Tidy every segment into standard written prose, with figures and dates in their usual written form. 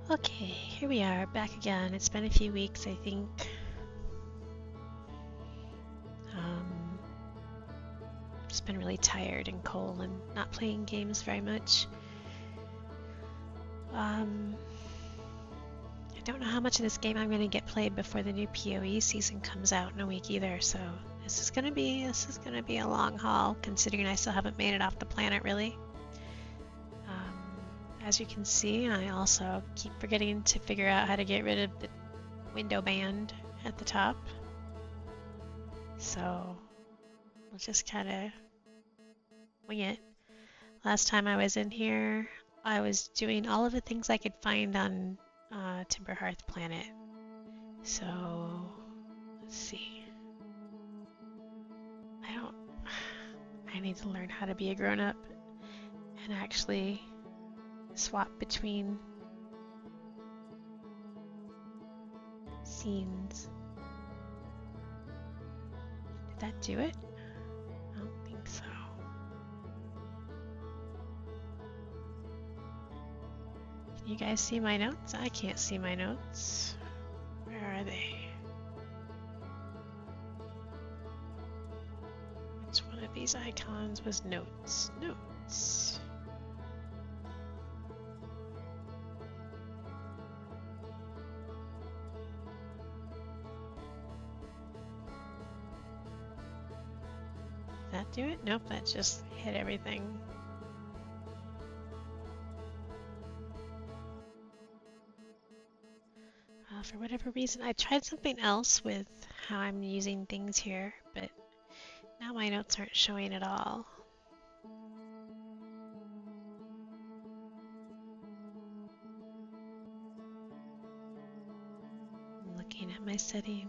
Okay, here we are, back again. It's been a few weeks, I think. Just been really tired and cold and not playing games very much. I don't know how much of this game I'm going to get played before the new PoE season comes out in a week either, so this is gonna be a long haul, considering I still haven't made it off the planet really. As you can see, I also keep forgetting to figure out how to get rid of the window band at the top. So we'll just kind of wing it. Last time I was in here, I was doing all of the things I could find on Timberhearth Planet. So let's see. I need to learn how to be a grown-up and actually swap between scenes. Did that do it? I don't think so. Can you guys see my notes? I can't see my notes. Where are they? Which one of these icons was notes? Notes. Did that do it? Nope, that just hit everything. For whatever reason, I tried something else with how I'm using things here, but now my notes aren't showing at all. I'm looking at my settings.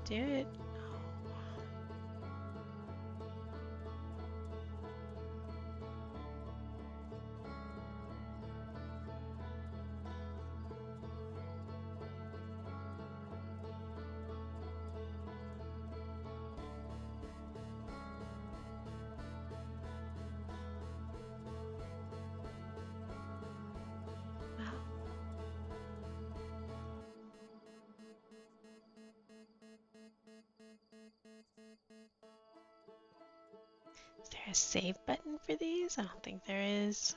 Do it. Is there a save button for these? I don't think there is.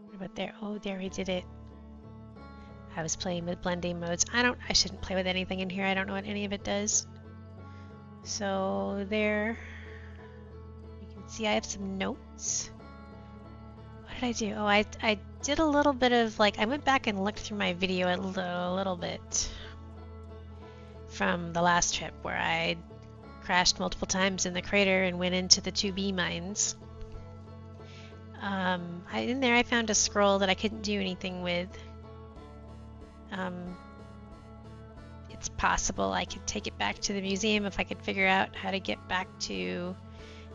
What about there? Oh, there we did it. I was playing with blending modes. I shouldn't play with anything in here. I don't know what any of it does. So there. See, I have some notes. What did I do? Oh, I did a little bit of I went back and looked through my video a little bit from the last trip where I crashed multiple times in the crater and went into the 2B mines. In there I found a scroll that I couldn't do anything with. It's possible I could take it back to the museum if I could figure out how to get back to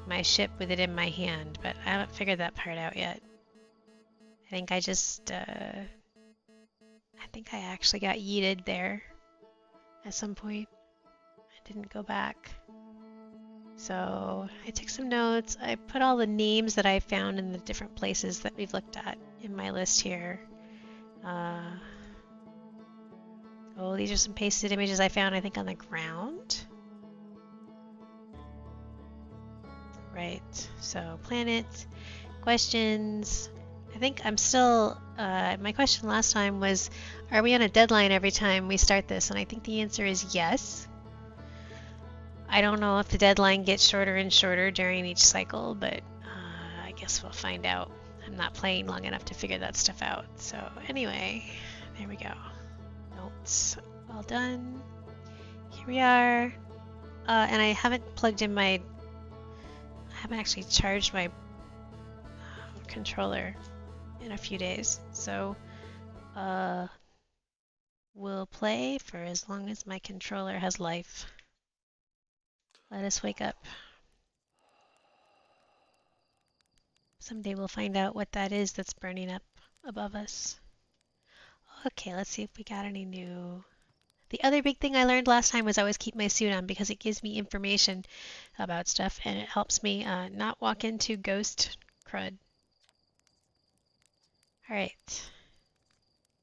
my ship with it in my hand, but I haven't figured that part out yet. I think I just, I think I actually got yeeted there at some point. I didn't go back. So I took some notes. I put all the names that I found in the different places that we've looked at in my list here. Oh, these are some pasted images I found, I think, on the ground. Right, so planet, questions. I think I'm still, my question last time was, are we on a deadline every time we start this? And I think the answer is yes. I don't know if the deadline gets shorter and shorter during each cycle, but I guess we'll find out. I'm not playing long enough to figure that stuff out. So anyway, there we go. Notes all done. Here we are. And I haven't plugged in my, I haven't actually charged my controller in a few days. So, we'll play for as long as my controller has life. Let us wake up. Someday we'll find out what that is that's burning up above us. Okay, let's see if we got any new... The other big thing I learned last time was I always keep my suit on because it gives me information about stuff and it helps me not walk into ghost crud. Alright.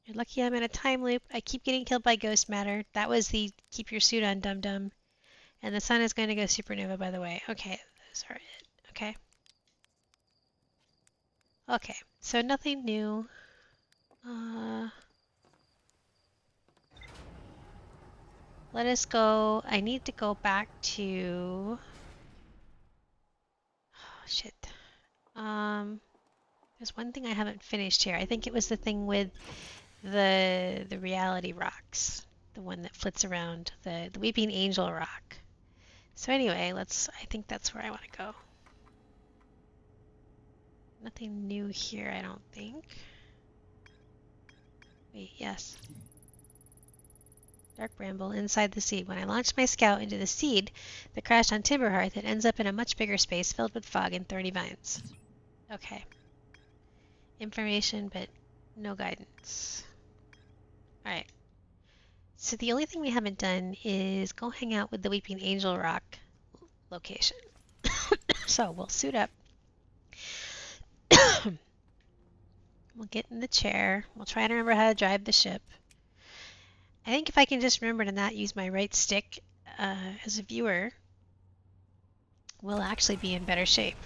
You're lucky I'm in a time loop. I keep getting killed by ghost matter. That was the keep your suit on dum-dum. And the sun is going to go supernova, by the way. Okay, those are it. Okay. Okay, so nothing new. Let us go. I need to go back to... Oh, shit. There's one thing I haven't finished here. I think it was the thing with the reality rocks. The one that flits around. The Weeping Angel rock. So anyway, I think that's where I want to go. Nothing new here, I don't think. Wait, yes. Dark bramble inside the seed. When I launched my scout into the seed that crashed on Timberhearth, it ends up in a much bigger space filled with fog and thorny vines. Okay. Information, but no guidance. Alright. So the only thing we haven't done is go hang out with the Weeping Angel Rock location. So we'll suit up. We'll get in the chair. We'll try to remember how to drive the ship. I think if I can just remember to not use my right stick as a viewer, we'll actually be in better shape.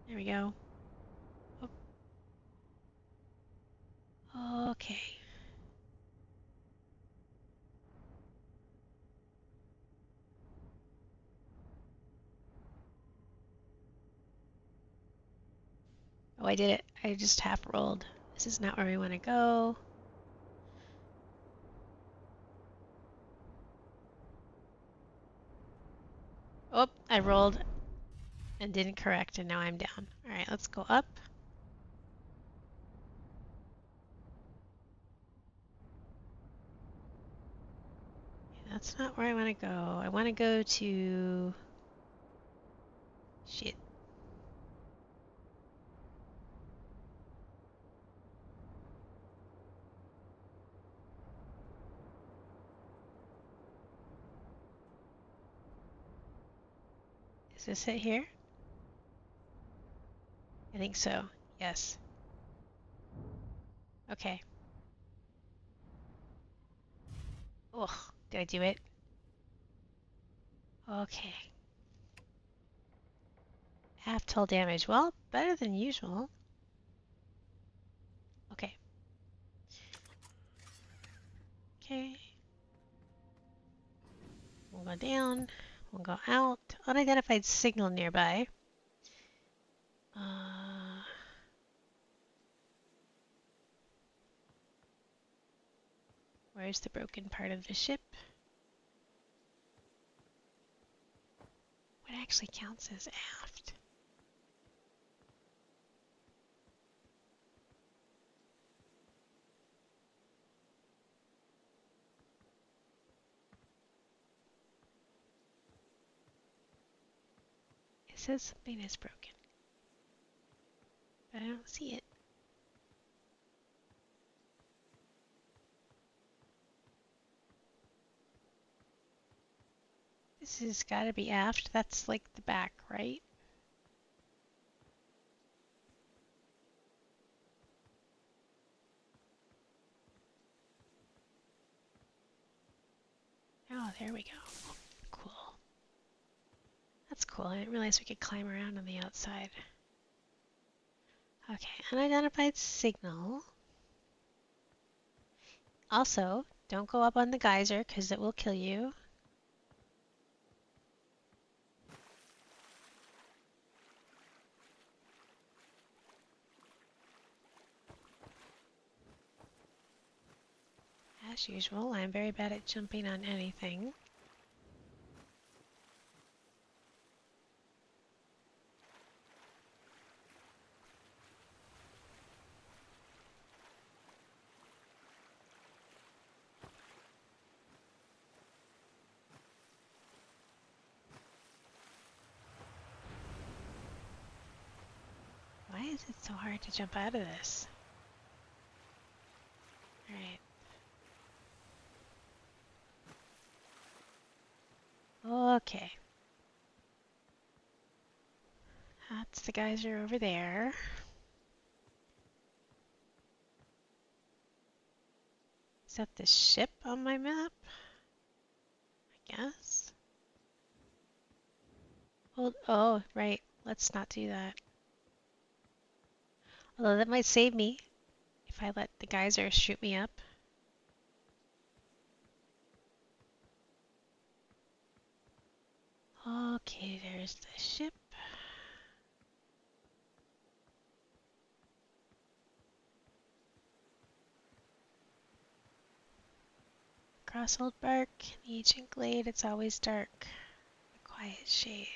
There we go. Oh. Okay. Oh, I did it. I just half rolled. This is not where we want to go. Oh, I rolled and didn't correct, and now I'm down. All right, let's go up. That's not where I want to go. I want to go to... Shit. Is this it here? I think so. Yes. Okay. Ugh, did I do it? Okay. Half toll damage. Well, better than usual. Okay. Okay. We'll go down. We'll go out. Unidentified signal nearby. Where's the broken part of the ship? What actually counts as aft? It says something is broken, but I don't see it. This has got to be aft. That's like the back, right? Oh, there we go. Cool. That's cool. I didn't realize we could climb around on the outside. Okay, unidentified signal. Also, don't go up on the geyser because it will kill you. As usual, I'm very bad at jumping on anything. have to jump out of this. Alright. Okay. That's the geyser over there. Is that the ship on my map? I guess. Hold, oh, right. Let's not do that. Although that might save me if I let the geyser shoot me up. Okay, there's the ship. Across Old Bark, the ancient glade, it's always dark. A quiet shade.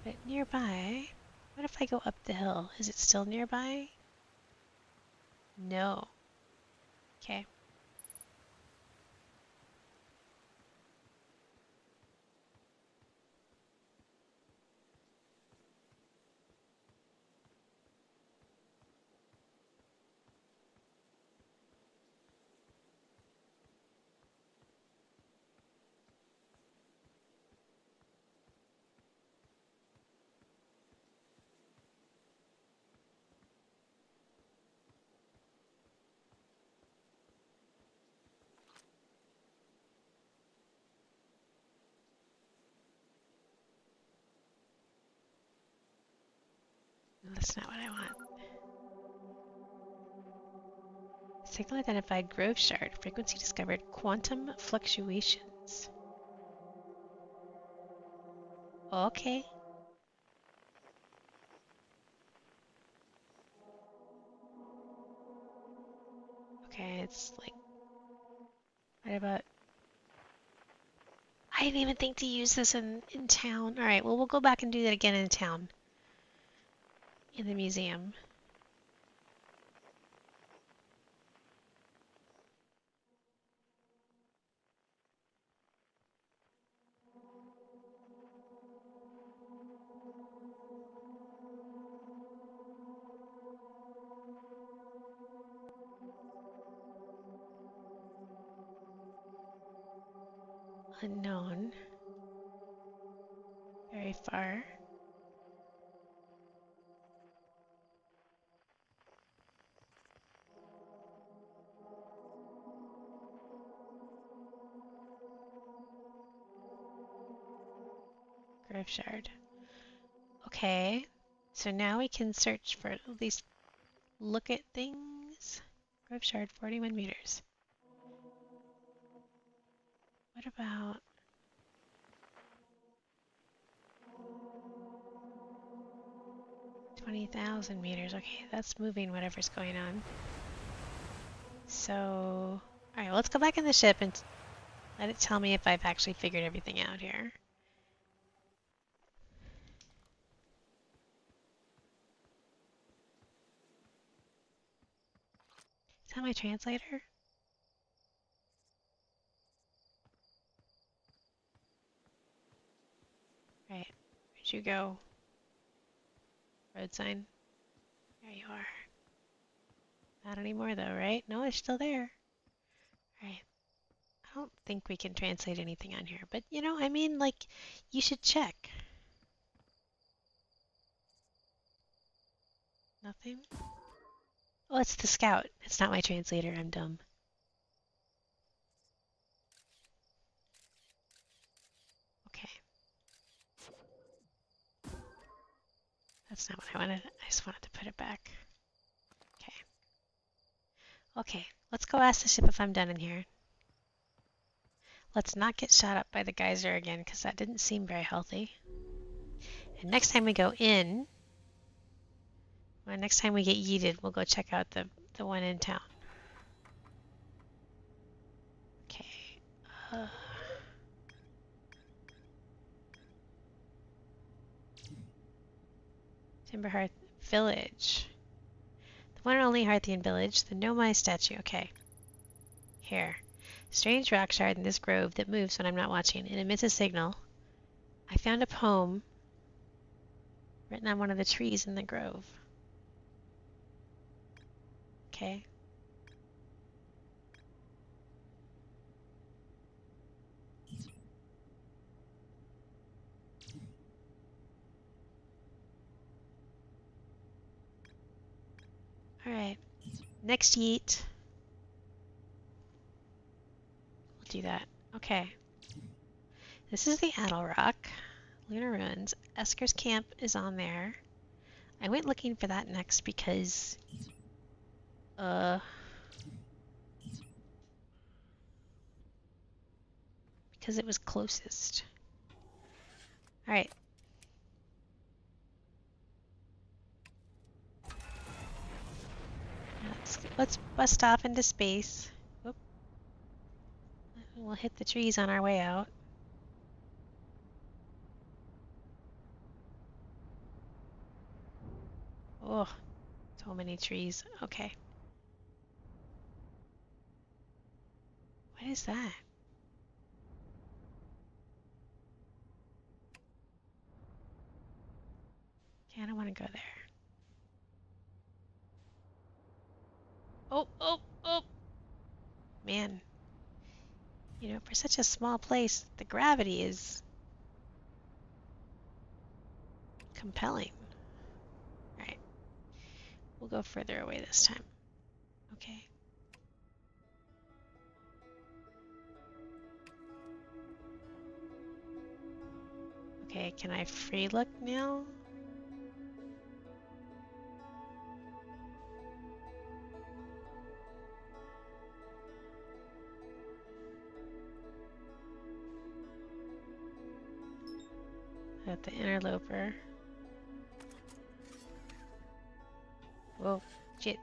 But nearby, what if I go up the hill? Is it still nearby? No. Okay. No, that's not what I want. Signal identified Grove Shard. Frequency discovered. Quantum fluctuations. Okay. Okay, it's like... What about... I didn't even think to use this in town. Alright, well, we'll go back and do that again in town. In the museum. Unknown. Very far. Grove Shard. Okay. So now we can search for at least look at things. Grove Shard, 41 meters. What about 20,000 meters? Okay, that's moving whatever's going on. So, alright, well, let's go back in the ship and let it tell me if I've actually figured everything out here. Is that my translator? Right, where'd you go? Road sign? There you are. Not anymore though, right? No, it's still there. Alright. I don't think we can translate anything on here, but you know, I mean, like, you should check. Nothing? Oh, it's the scout. It's not my translator. I'm dumb. Okay. That's not what I wanted. I just wanted to put it back. Okay. Okay, let's go ask the ship if I'm done in here. Let's not get shot up by the geyser again, because that didn't seem very healthy. And next time we go in, well, next time we get yeeted, we'll go check out the one in town. Okay. Timberhearth Village. The one and only Hearthian village, the Nomai statue. Okay. Here. Strange rock shard in this grove that moves when I'm not watching. It emits a signal. I found a poem written on one of the trees in the grove. Okay. All right. Next yeet. We'll do that. Okay. This is the Addle Rock. Lunar Ruins. Esker's camp is on there. I went looking for that next because it was closest. All right. Let's bust off into space. Whoop. We'll hit the trees on our way out. Oh, so many trees. Okay. What is that? Okay, I don't want to go there. Oh, oh, oh! Man. You know, for such a small place, the gravity is compelling. Alright. We'll go further away this time. Okay. Okay, can I free look now? At the interloper. Whoa, shit.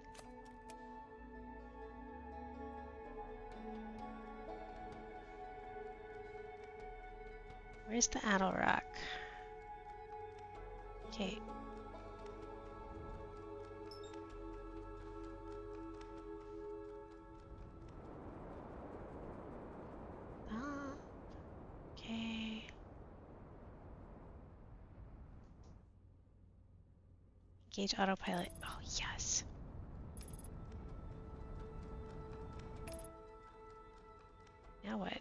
Where's the Addle Rock? Okay. Ah, okay. Engage autopilot. Oh, yes. Now what?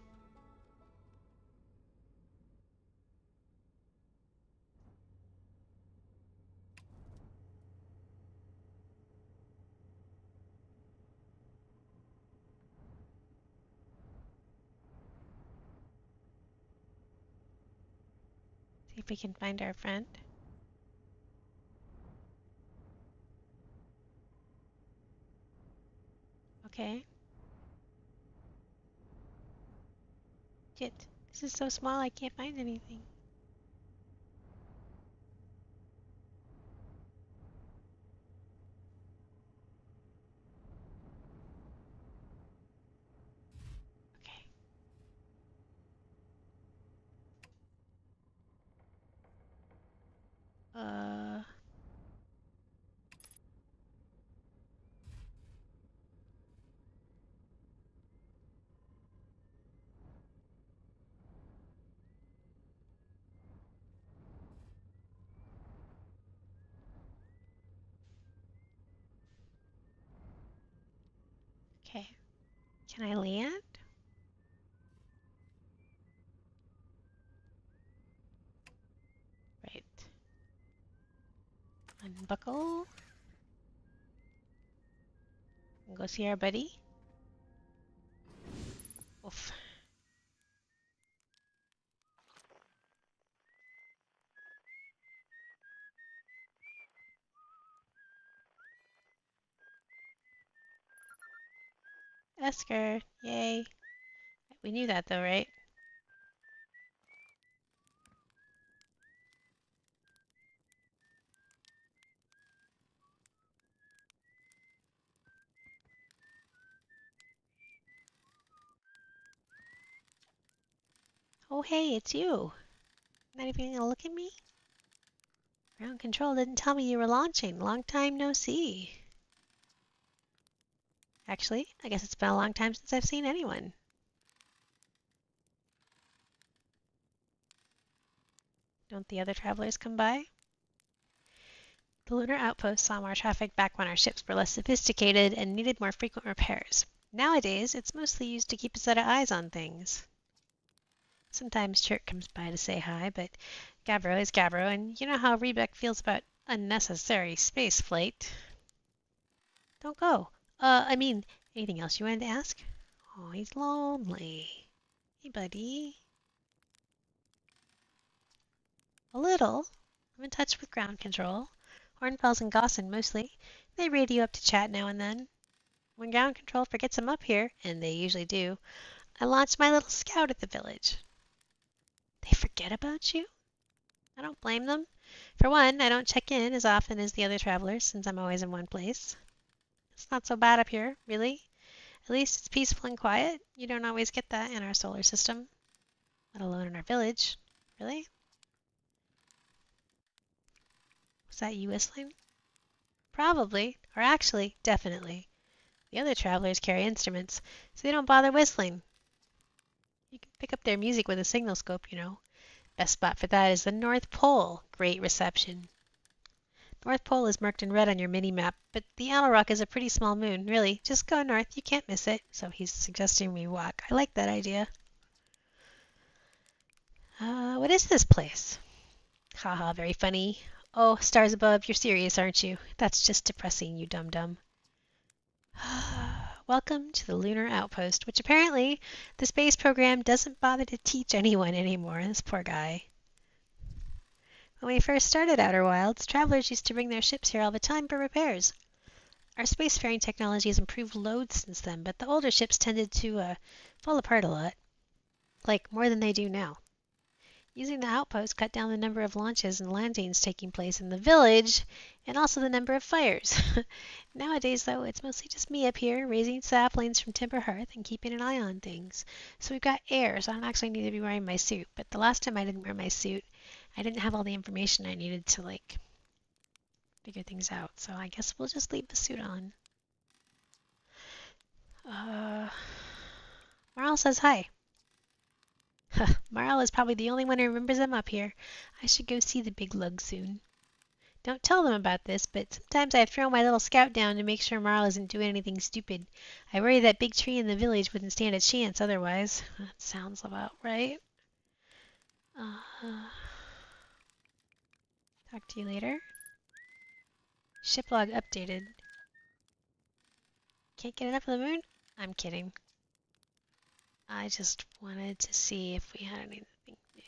See if we can find our friend. Okay. Shit. This is so small I can't find anything. Okay. Okay. Can I land? Right. Unbuckle. And go see our buddy. Oof. Esker. Yay. We knew that though, right? Oh, hey, it's you. Not even gonna look at me? Ground control didn't tell me you were launching. Long time no see. Actually, I guess it's been a long time since I've seen anyone. Don't the other travelers come by? The lunar outpost saw more traffic back when our ships were less sophisticated and needed more frequent repairs. Nowadays, it's mostly used to keep a set of eyes on things. Sometimes Chirk comes by to say hi, but Gabbro is Gabbro, and you know how Rebeck feels about unnecessary space flight. Don't go. I mean, anything else you wanted to ask? Oh, he's lonely. Hey, buddy. A little. I'm in touch with ground control. Hornfels and Gosson mostly. They radio up to chat now and then. When ground control forgets I'm up here, and they usually do, I launch my little scout at the village. They forget about you? I don't blame them. For one, I don't check in as often as the other travelers since I'm always in one place. It's not so bad up here, really. At least it's peaceful and quiet. You don't always get that in our solar system, let alone in our village. Really? Was that you whistling? Probably, or actually, definitely. The other travelers carry instruments, so they don't bother whistling. You can pick up their music with a signal scope, you know. Best spot for that is the North Pole. Great reception. North Pole is marked in red on your mini-map, but the Owl Rock is a pretty small moon. Really, just go north. You can't miss it. So he's suggesting we walk. I like that idea. What is this place? Haha, very funny. Oh, stars above, you're serious, aren't you? That's just depressing, you dum-dum. Welcome to the Lunar Outpost, which apparently the space program doesn't bother to teach anyone anymore. This poor guy. When we first started Outer Wilds, travelers used to bring their ships here all the time for repairs. Our spacefaring technology has improved loads since then, but the older ships tended to fall apart a lot. Like, more than they do now. Using the outpost cut down the number of launches and landings taking place in the village, and also the number of fires. Nowadays, though, it's mostly just me up here, raising saplings from Timber Hearth and keeping an eye on things. So we've got air, so I don't actually need to be wearing my suit. But the last time I didn't wear my suit, I didn't have all the information I needed to, like, figure things out. So I guess we'll just leave the suit on. Marl says hi. Marl is probably the only one who remembers I'm up here. I should go see the big lug soon. Don't tell them about this, but sometimes I throw my little scout down to make sure Marl isn't doing anything stupid. I worry that big tree in the village wouldn't stand a chance otherwise. That sounds about right. Talk to you later. Ship log updated. Can't get enough of the moon? I'm kidding. I just wanted to see if we had anything new.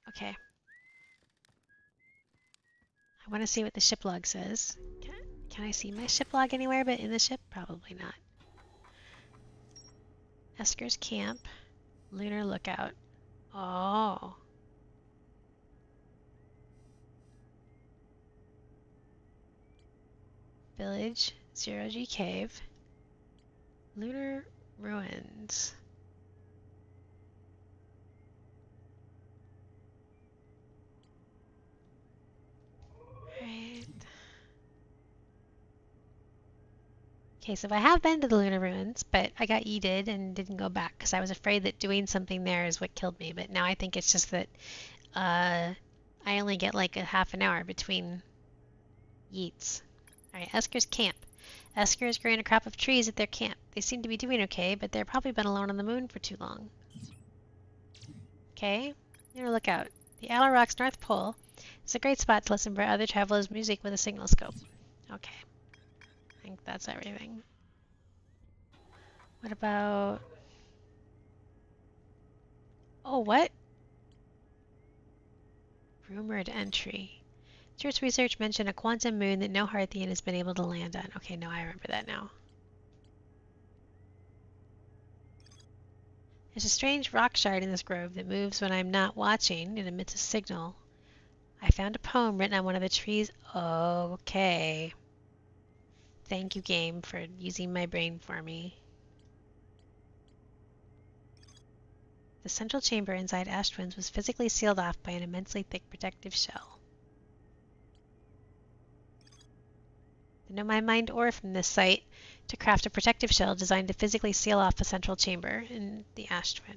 Okay. I want to see what the ship log says. Can I see my ship log anywhere but in the ship? Probably not. Esker's Camp. Lunar Lookout. Oh. Village. 0G Cave. Lunar Ruins. Right. Okay, so I have been to the Lunar Ruins, but I got yeeted and didn't go back because I was afraid that doing something there is what killed me. But now I think it's just that I only get like a half an hour between yeets. Alright, Esker's Camp. Esker is growing a crop of trees at their camp. They seem to be doing okay, but they've probably been alone on the moon for too long. Okay, Lunar Lookout. The Owl Rock's North Pole is a great spot to listen for other travelers' music with a signal scope. Okay. I think that's everything. What about... Oh, what? Rumored entry. Church research mentioned a quantum moon that no Hearthian has been able to land on. Okay, no, I remember that now. There's a strange rock shard in this grove that moves when I'm not watching. It emits a signal. I found a poem written on one of the trees. Okay. Thank you, game, for using my brain for me. The central chamber inside Ash Twins was physically sealed off by an immensely thick protective shell. The Know My Mind ore from this site to craft a protective shell designed to physically seal off the central chamber in the Ash Twin.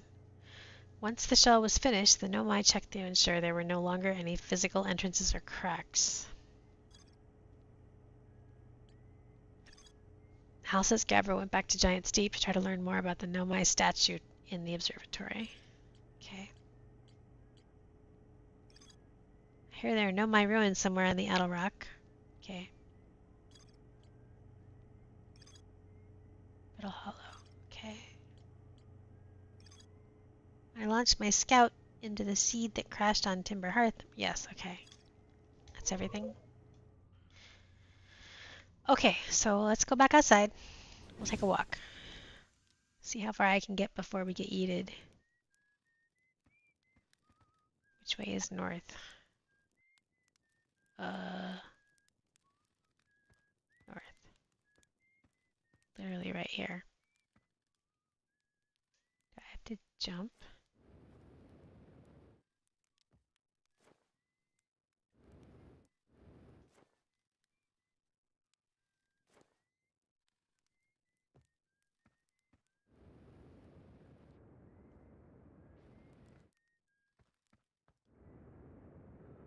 Once the shell was finished, the Know My checked to ensure there were no longer any physical entrances or cracks. Halsey's Gabra went back to Giant Steep to try to learn more about the Nomai statue in the observatory. Okay. I hear there are Nomai ruins somewhere on the Adel Rock. Okay. Middle Hollow. Okay. I launched my scout into the seed that crashed on Timber Hearth. Yes, okay. That's everything. Okay, so let's go back outside. We'll take a walk. See how far I can get before we get yeeted. Which way is north? North. Literally right here. Do I have to jump?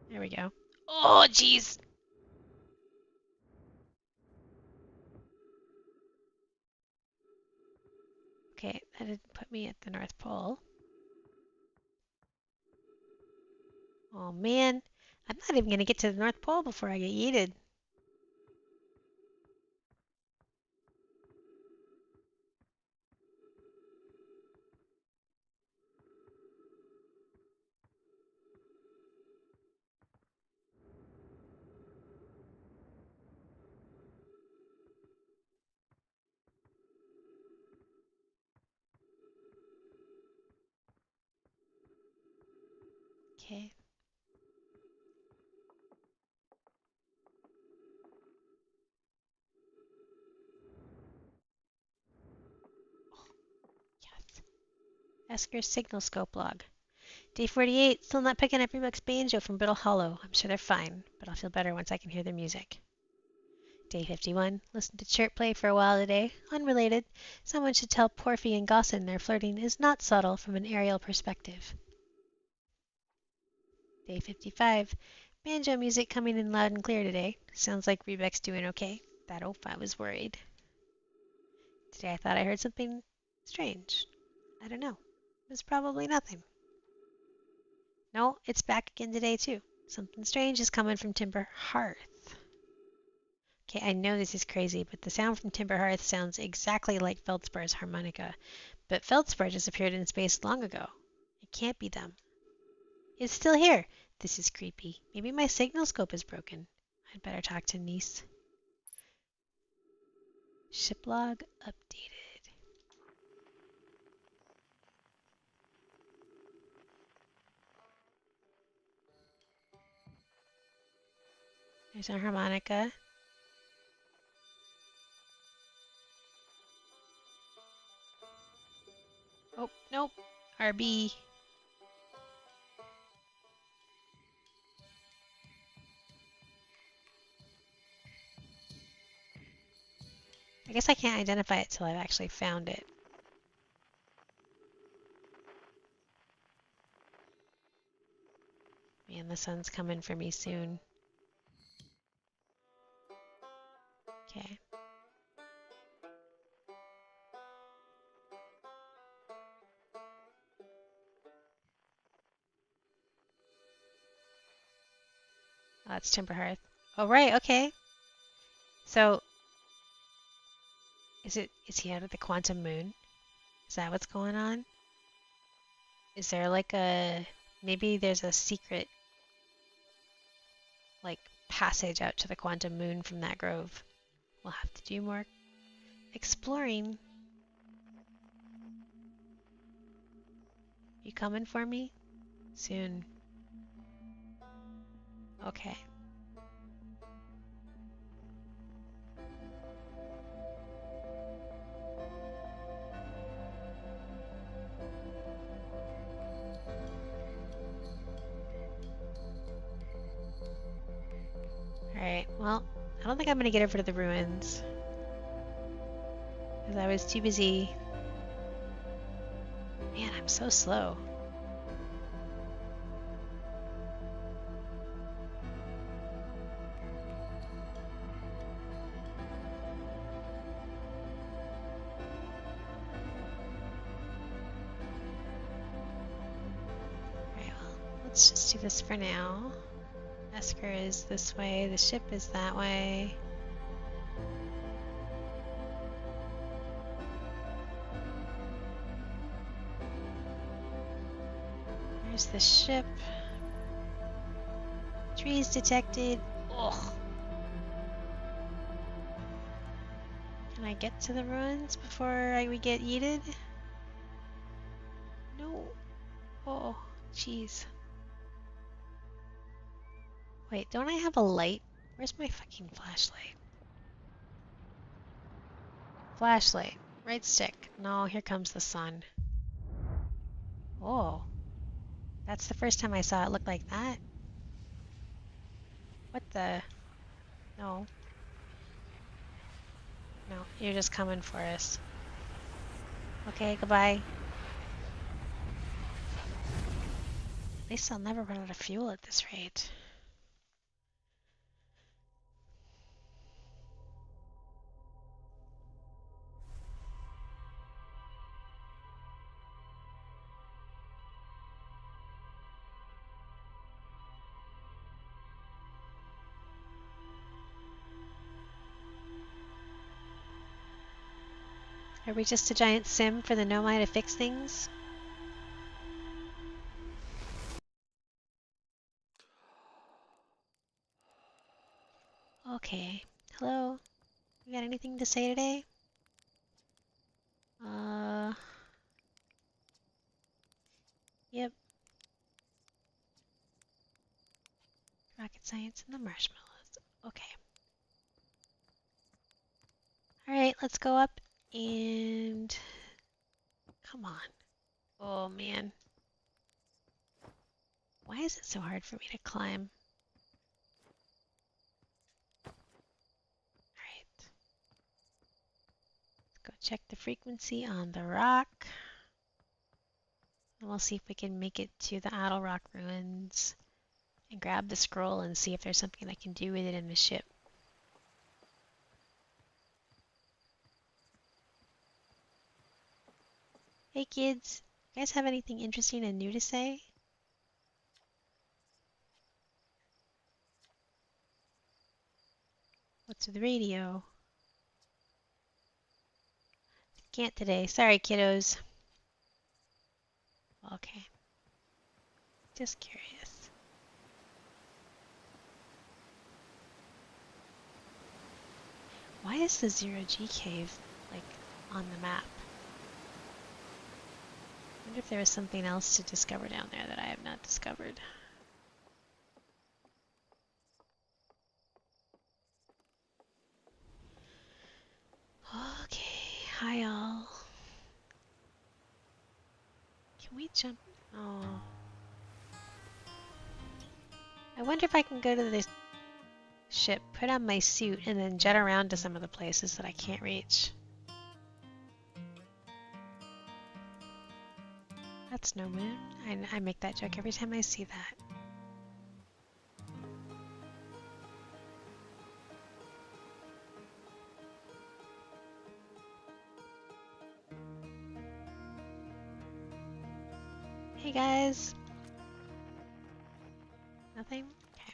There we go. Oh, jeez! Okay, that didn't put me at the North Pole. Oh man, I'm not even gonna get to the North Pole before I get yeeted. Okay. Yes. Esker's signal scope log. Day 48, still not picking up Rebuck's banjo from Biddle Hollow. I'm sure they're fine, but I'll feel better once I can hear their music. Day 51, listened to chirp play for a while today. Unrelated. Someone should tell Porphy and Gossin their flirting is not subtle from an aerial perspective. Day 55, banjo music coming in loud and clear today. Sounds like Rebuck's doing okay. That oaf, I was worried. Today I thought I heard something strange. I don't know. It was probably nothing. No, it's back again today too. Something strange is coming from Timber Hearth. Okay, I know this is crazy, but the sound from Timber Hearth sounds exactly like Feldspar's harmonica. But Feldspar disappeared in space long ago. It can't be them. It's still here. This is creepy. Maybe my signal scope is broken. I'd better talk to Nice. Ship log updated. There's our harmonica. Oh, nope. RB. I guess I can't identify it till I've actually found it. Man, the sun's coming for me soon. Okay. Oh, that's Timber Hearth. Oh, right, okay. So, is he out of the quantum moon? Is that what's going on? Is there like maybe there's a secret, like, passage out to the quantum moon from that grove? We'll have to do more exploring. You coming for me? Soon. Okay. Alright, well, I don't think I'm gonna get over to the ruins. Because I was too busy. Man, I'm so slow. let's just do this for now. Esker is this way, the ship is that way. There's the ship. Trees detected. Ugh. Can I get to the ruins before we get yeeted? No. Oh, jeez. Wait, don't I have a light? Where's my fucking flashlight? Flashlight. Right stick. No, here comes the sun. Oh. That's the first time I saw it look like that. What the? No. No, you're just coming for us. Okay, goodbye. At least I'll never run out of fuel at this rate. Are we just a giant sim for the Nomai to fix things? Okay. Hello? You got anything to say today? Yep. Rocket science and the marshmallows. Okay. Alright, let's go up and... Come on. Oh, man. Why is it so hard for me to climb? Alright. Let's go check the frequency on the rock. And we'll see if we can make it to the Idle Rock ruins. And grab the scroll and see if there's something I can do with it in the ship. Hey kids, you guys have anything interesting and new to say? What's with the radio? Can't today. Sorry, kiddos. Okay. Just curious. Why is the Zero-G cave, like, on the map? I wonder if there was something else to discover down there that I have not discovered. Okay, hi all. Can we jump? Oh. I wonder if I can go to this ship, put on my suit, and then jet around to some of the places that I can't reach. That's no moon. I make that joke every time I see that. Hey guys. Nothing? Okay.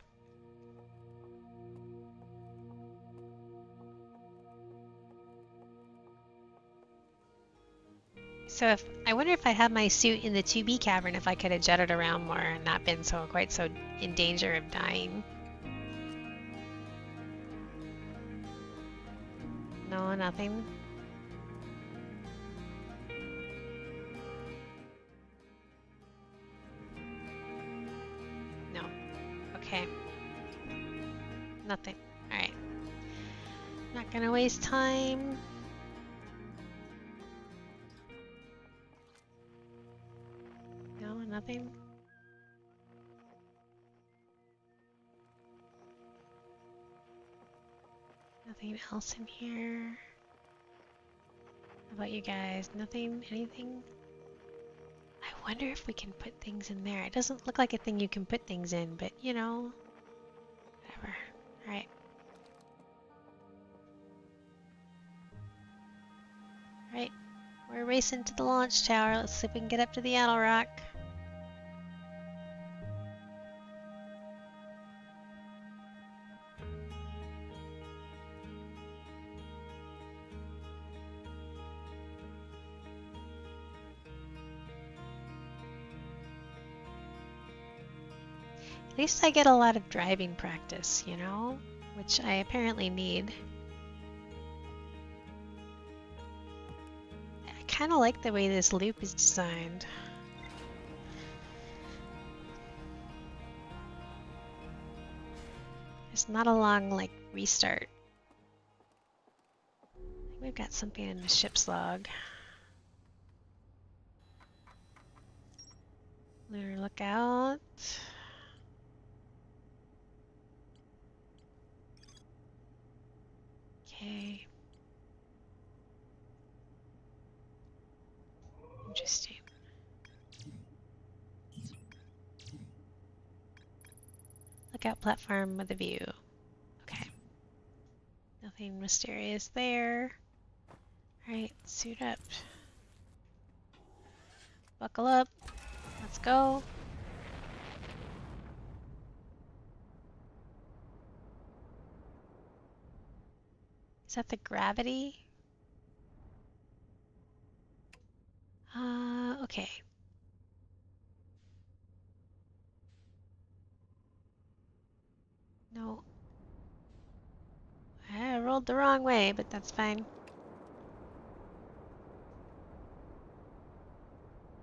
So if I wonder if I had my suit in the 2B cavern, if I could have jetted around more and not been quite so in danger of dying. No, nothing. No. Okay. Nothing. Alright. Not gonna waste time. No, nothing. Nothing else in here. How about you guys? Nothing? Anything? I wonder if we can put things in there. It doesn't look like a thing you can put things in, but you know, whatever. Alright. Alright. We're racing to the launch tower. Let's see if we can get up to the Idle Rock. At least I get a lot of driving practice, you know? Which I apparently need. I kind of like the way this loop is designed. It's not a long, like, restart. I think we've got something in the ship's log. Lunar lookout. Okay. Interesting. Lookout platform with a view. Okay. Nothing mysterious there. Alright, suit up. Buckle up. Let's go. Is that the gravity? Okay. No. I rolled the wrong way, but that's fine.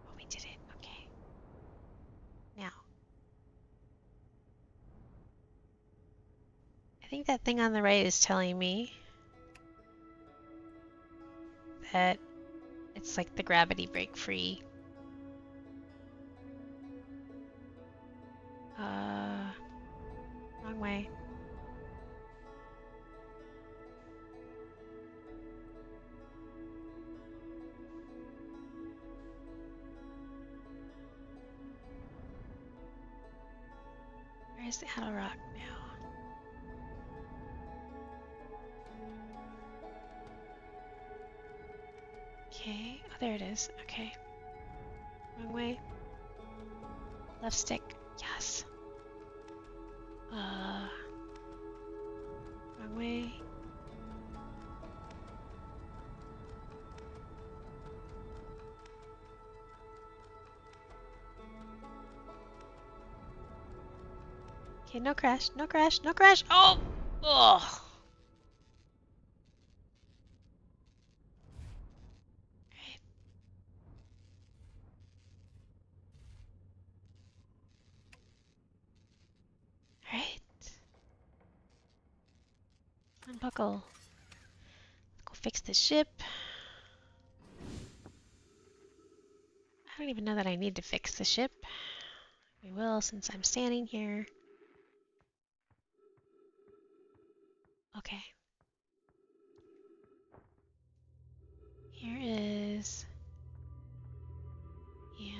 Oh, we did it. Okay. Now. I think that thing on the right is telling me that it's like the gravity break free. Wrong way. Where's the Adder Rock now? Okay. Oh, there it is. Okay. Wrong way. Left stick. Yes. Wrong way. Okay, no crash, no crash, no crash. Oh! Oh! Alright. Unbuckle. Let's go fix the ship. I don't even know that I need to fix the ship. We will since I'm standing here. Okay. Here is... Yeah.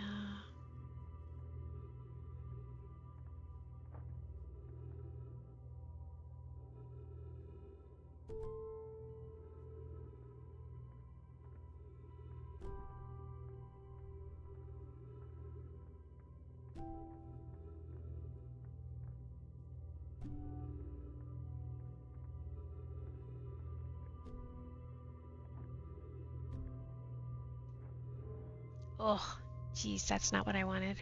Oh, geez, that's not what I wanted.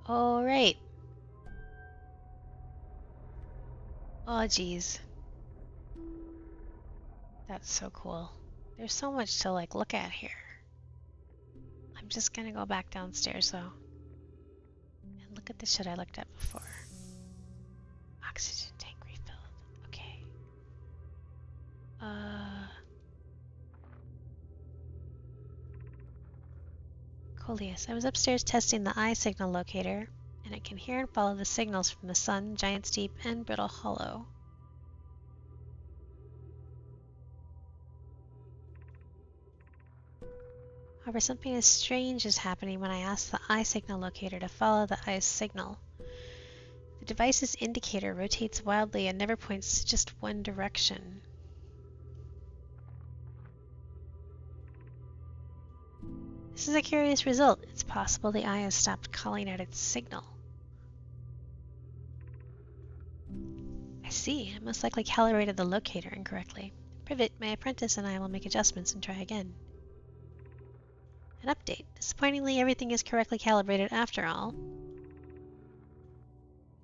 All right. Oh, geez. That's so cool. There's so much to like look at here. I'm just gonna go back downstairs though. And look at the shit I looked at before. Oxygen tank refilled. Okay. Coleus. I was upstairs testing the eye signal locator, and I can hear and follow the signals from the sun, Giant's Deep, and Brittle Hollow. However, something as strange is happening when I ask the eye signal locator to follow the eye's signal. The device's indicator rotates wildly and never points to just one direction. This is a curious result. It's possible the eye has stopped calling out its signal. I see. I most likely calibrated the locator incorrectly. Privet, my apprentice, and I will make adjustments and try again. An update. Disappointingly, everything is correctly calibrated after all.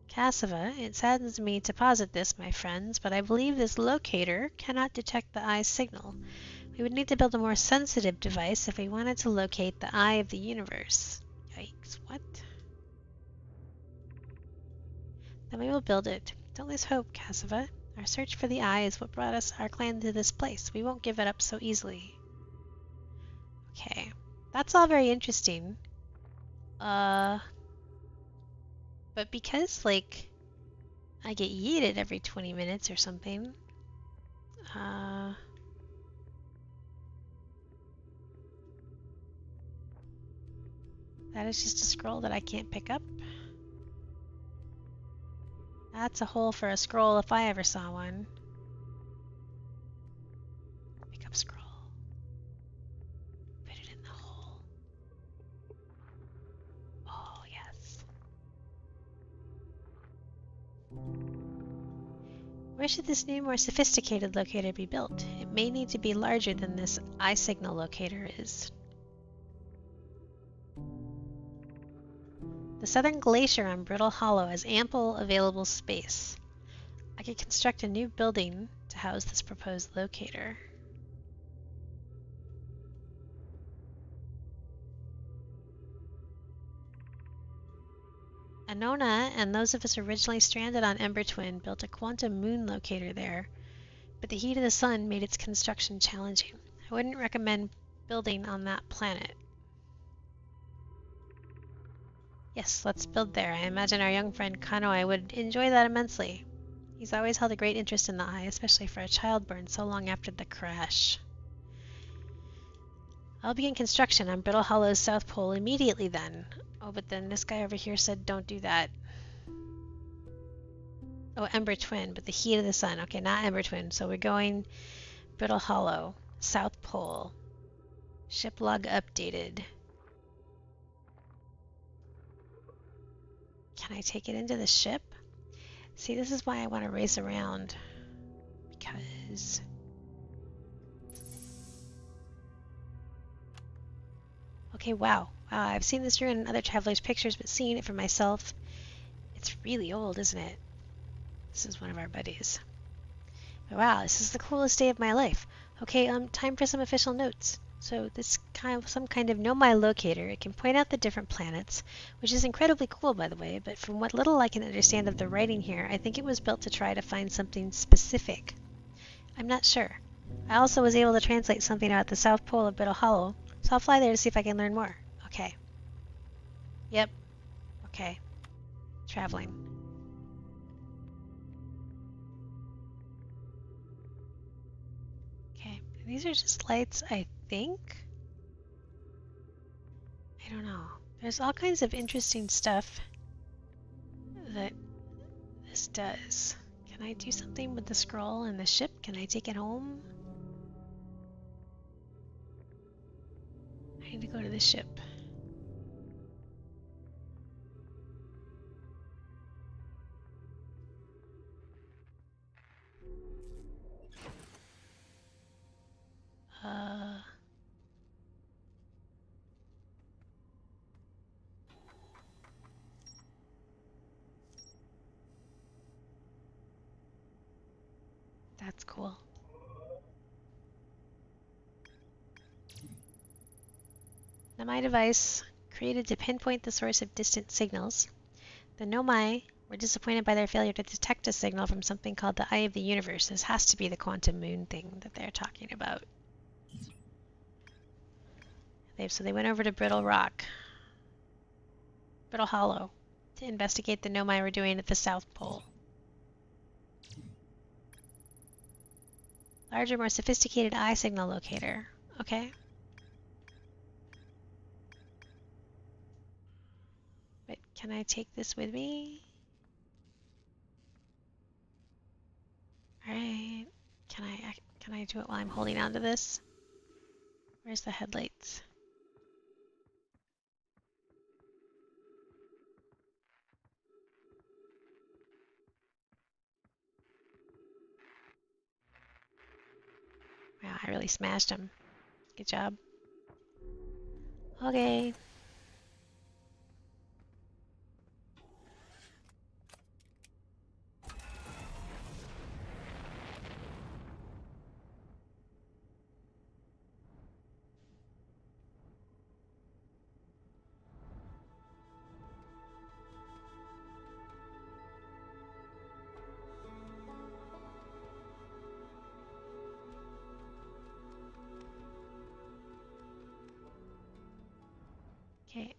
Cassava, it saddens me to posit this, my friends, but I believe this locator cannot detect the eye's signal. We would need to build a more sensitive device if we wanted to locate the eye of the universe. Yikes, what? Then we will build it. Don't lose hope, Cassava. Our search for the eye is what brought our clan to this place. We won't give it up so easily. Okay. That's all very interesting. But because, like, I get yeeted every 20 minutes or something, that is just a scroll that I can't pick up. That's a hole for a scroll if I ever saw one. Pick up scroll. Put it in the hole. Oh, yes. Where should this new, more sophisticated locator be built? It may need to be larger than this eye signal locator is. The southern glacier on Brittle Hollow has ample available space. I could construct a new building to house this proposed locator. Anona and those of us originally stranded on Ember Twin built a quantum moon locator there, but the heat of the sun made its construction challenging. I wouldn't recommend building on that planet. Yes, let's build there. I imagine our young friend Kanoi would enjoy that immensely. He's always held a great interest in the eye, especially for a child born so long after the crash. I'll begin construction on Brittle Hollow's South Pole immediately then. Oh, but then this guy over here said don't do that. Oh, Ember Twin, but the heat of the sun. Okay, not Ember Twin. So we're going Brittle Hollow, South Pole. Ship log updated. Can I take it into the ship? See, this is why I want to race around. Because... Okay, wow. Wow, I've seen this ruin in other travelers' pictures, but seeing it for myself, it's really old, isn't it? This is one of our buddies. But wow, this is the coolest day of my life. Okay, time for some official notes. So this some kind of know-my locator. It can point out the different planets, which is incredibly cool, by the way, but from what little I can understand of the writing here, I think it was built to try to find something specific. I'm not sure. I also was able to translate something out at the South Pole of Brittle Hollow, so I'll fly there to see if I can learn more. Okay. Yep. Okay. Traveling. Okay. These are just lights, I think. I don't know. There's all kinds of interesting stuff that this does. Can I do something with the scroll and the ship? Can I take it home? I need to go to the ship. That's cool. Nomai device created to pinpoint the source of distant signals. The Nomai were disappointed by their failure to detect a signal from something called the Eye of the Universe. This has to be the quantum moon thing that they're talking about. So they went over to Brittle Hollow, to investigate the Nomai were doing at the South Pole. Larger, more sophisticated eye signal locator. Okay. But can I take this with me? Alright. Can I do it while I'm holding on to this? Where's the headlights? Wow, I really smashed them. Good job. Okay. Okay.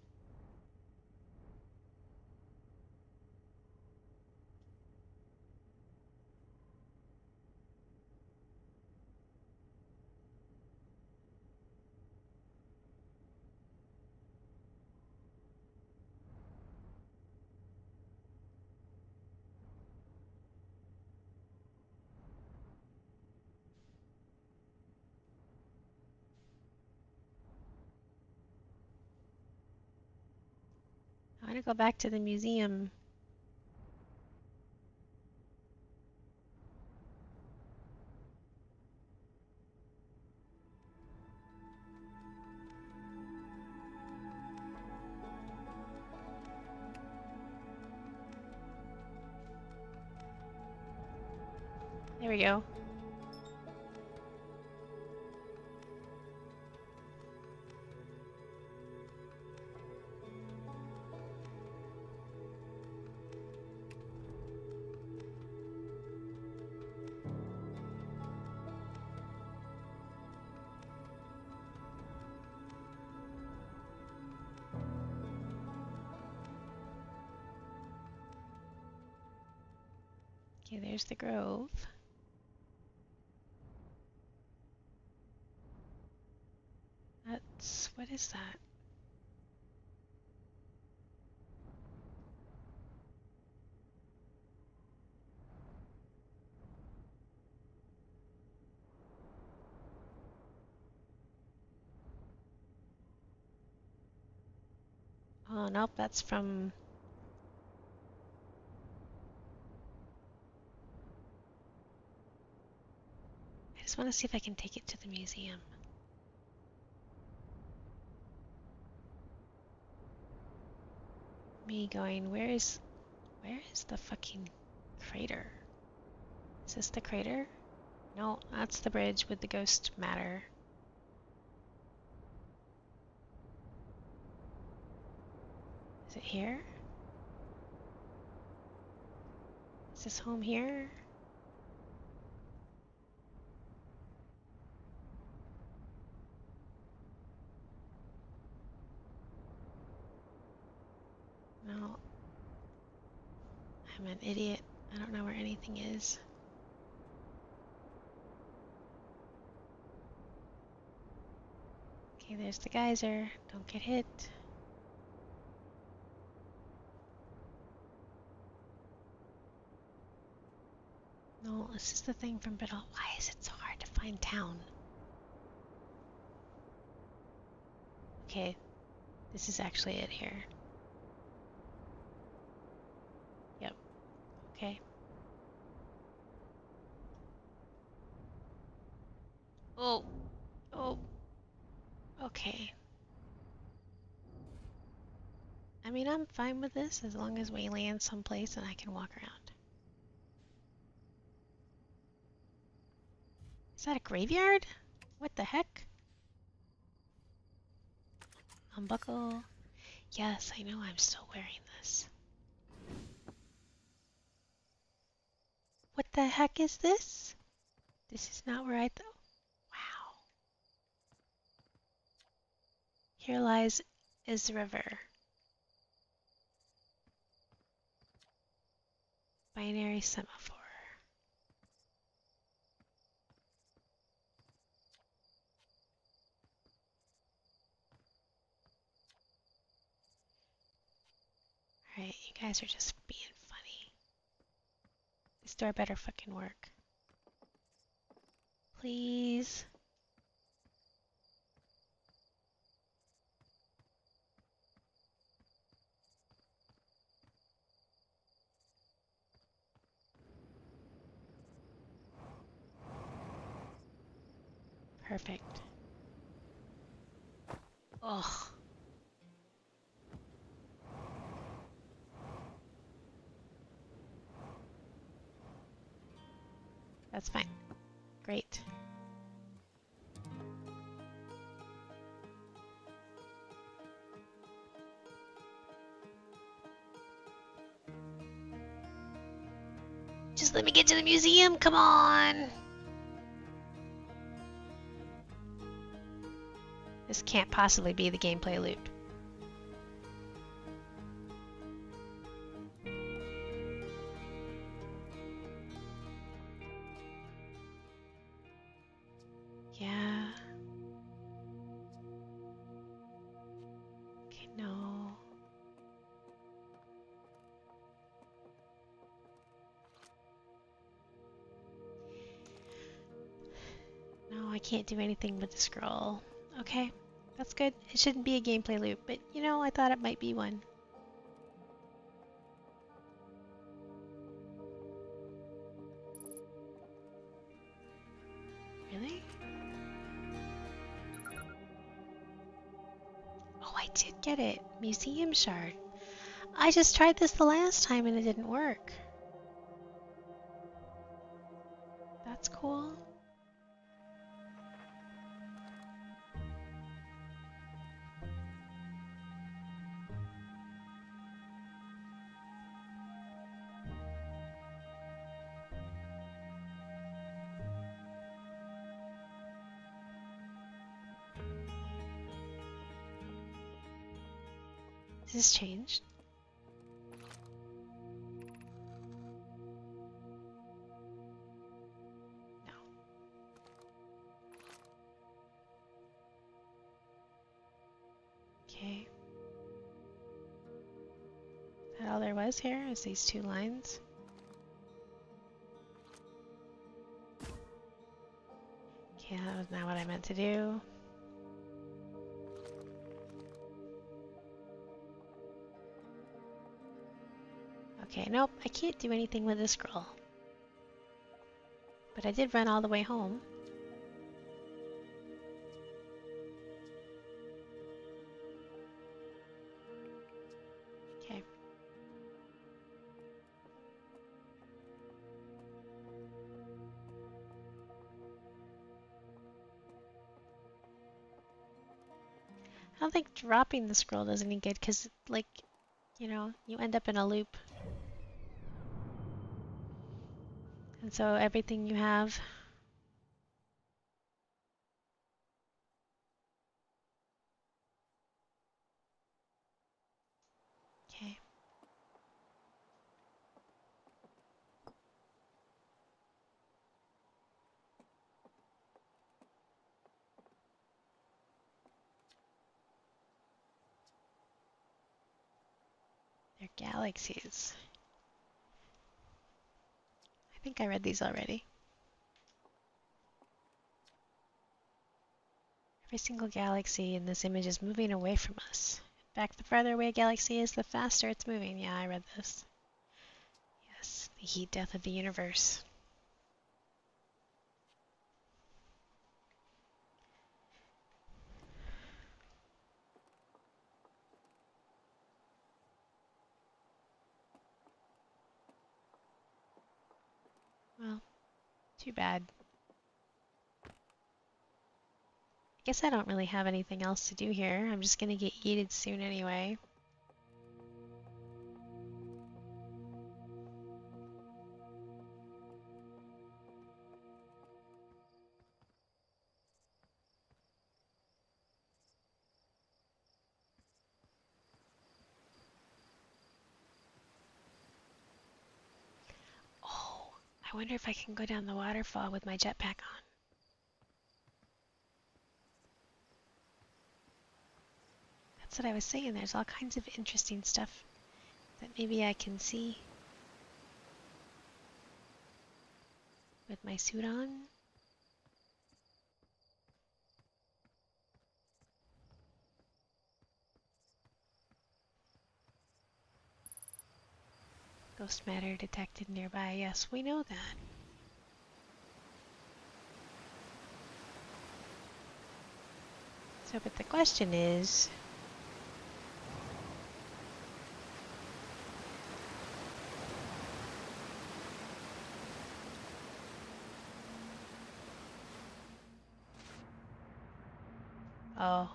I want to go back to the museum. There we go. Okay, there's the grove. What is that? Oh, nope, that's from... I just want to see if I can take it to the museum. Me going, where is the fucking crater? Is this the crater? No, that's the bridge with the ghost matter. Is it here? Is this home here? No. I'm an idiot. I don't know where anything is. Okay, there's the geyser. Don't get hit. No, this is the thing from Biddle. Why is it so hard to find town? Okay, this is actually it here. Yep. Okay. Oh. Oh. Okay. I mean, I'm fine with this as long as we land someplace and I can walk around. Is that a graveyard? What the heck? Unbuckle. Yes, I know I'm still wearing this. What the heck is this? This is not where I thought. Wow. Here lies is the river. Binary semaphore. Alright, you guys are just being funny. This door better fucking work. Please. Perfect. Ugh. That's fine. Great. Just let me get to the museum, come on! This can't possibly be the gameplay loop. Yeah. Okay, no. No, I can't do anything with the scroll. Okay, that's good. It shouldn't be a gameplay loop, but you know, I thought it might be one. Really? Oh, I did get it. Museum shard. I just tried this the last time and it didn't work. That's cool. Has this changed? No. Okay. Is that all there was here? Is these two lines? Okay, that was not what I meant to do. Okay, nope, I can't do anything with this scroll. But I did run all the way home. Okay. I don't think dropping the scroll does any good because, like, you know, you end up in a loop. And so everything you have. Okay. They're galaxies. I think I read these already. Every single galaxy in this image is moving away from us. In fact, the farther away a galaxy is, the faster it's moving. Yeah, I read this. Yes, the heat death of the universe. Well, too bad. I guess I don't really have anything else to do here. I'm just gonna get yeeted soon anyway. Oh, I wonder if I can go down the waterfall with my jetpack on. That's what I was saying. There's all kinds of interesting stuff that maybe I can see with my suit on. Ghost matter detected nearby. Yes, we know that. So, but the question is, Oh.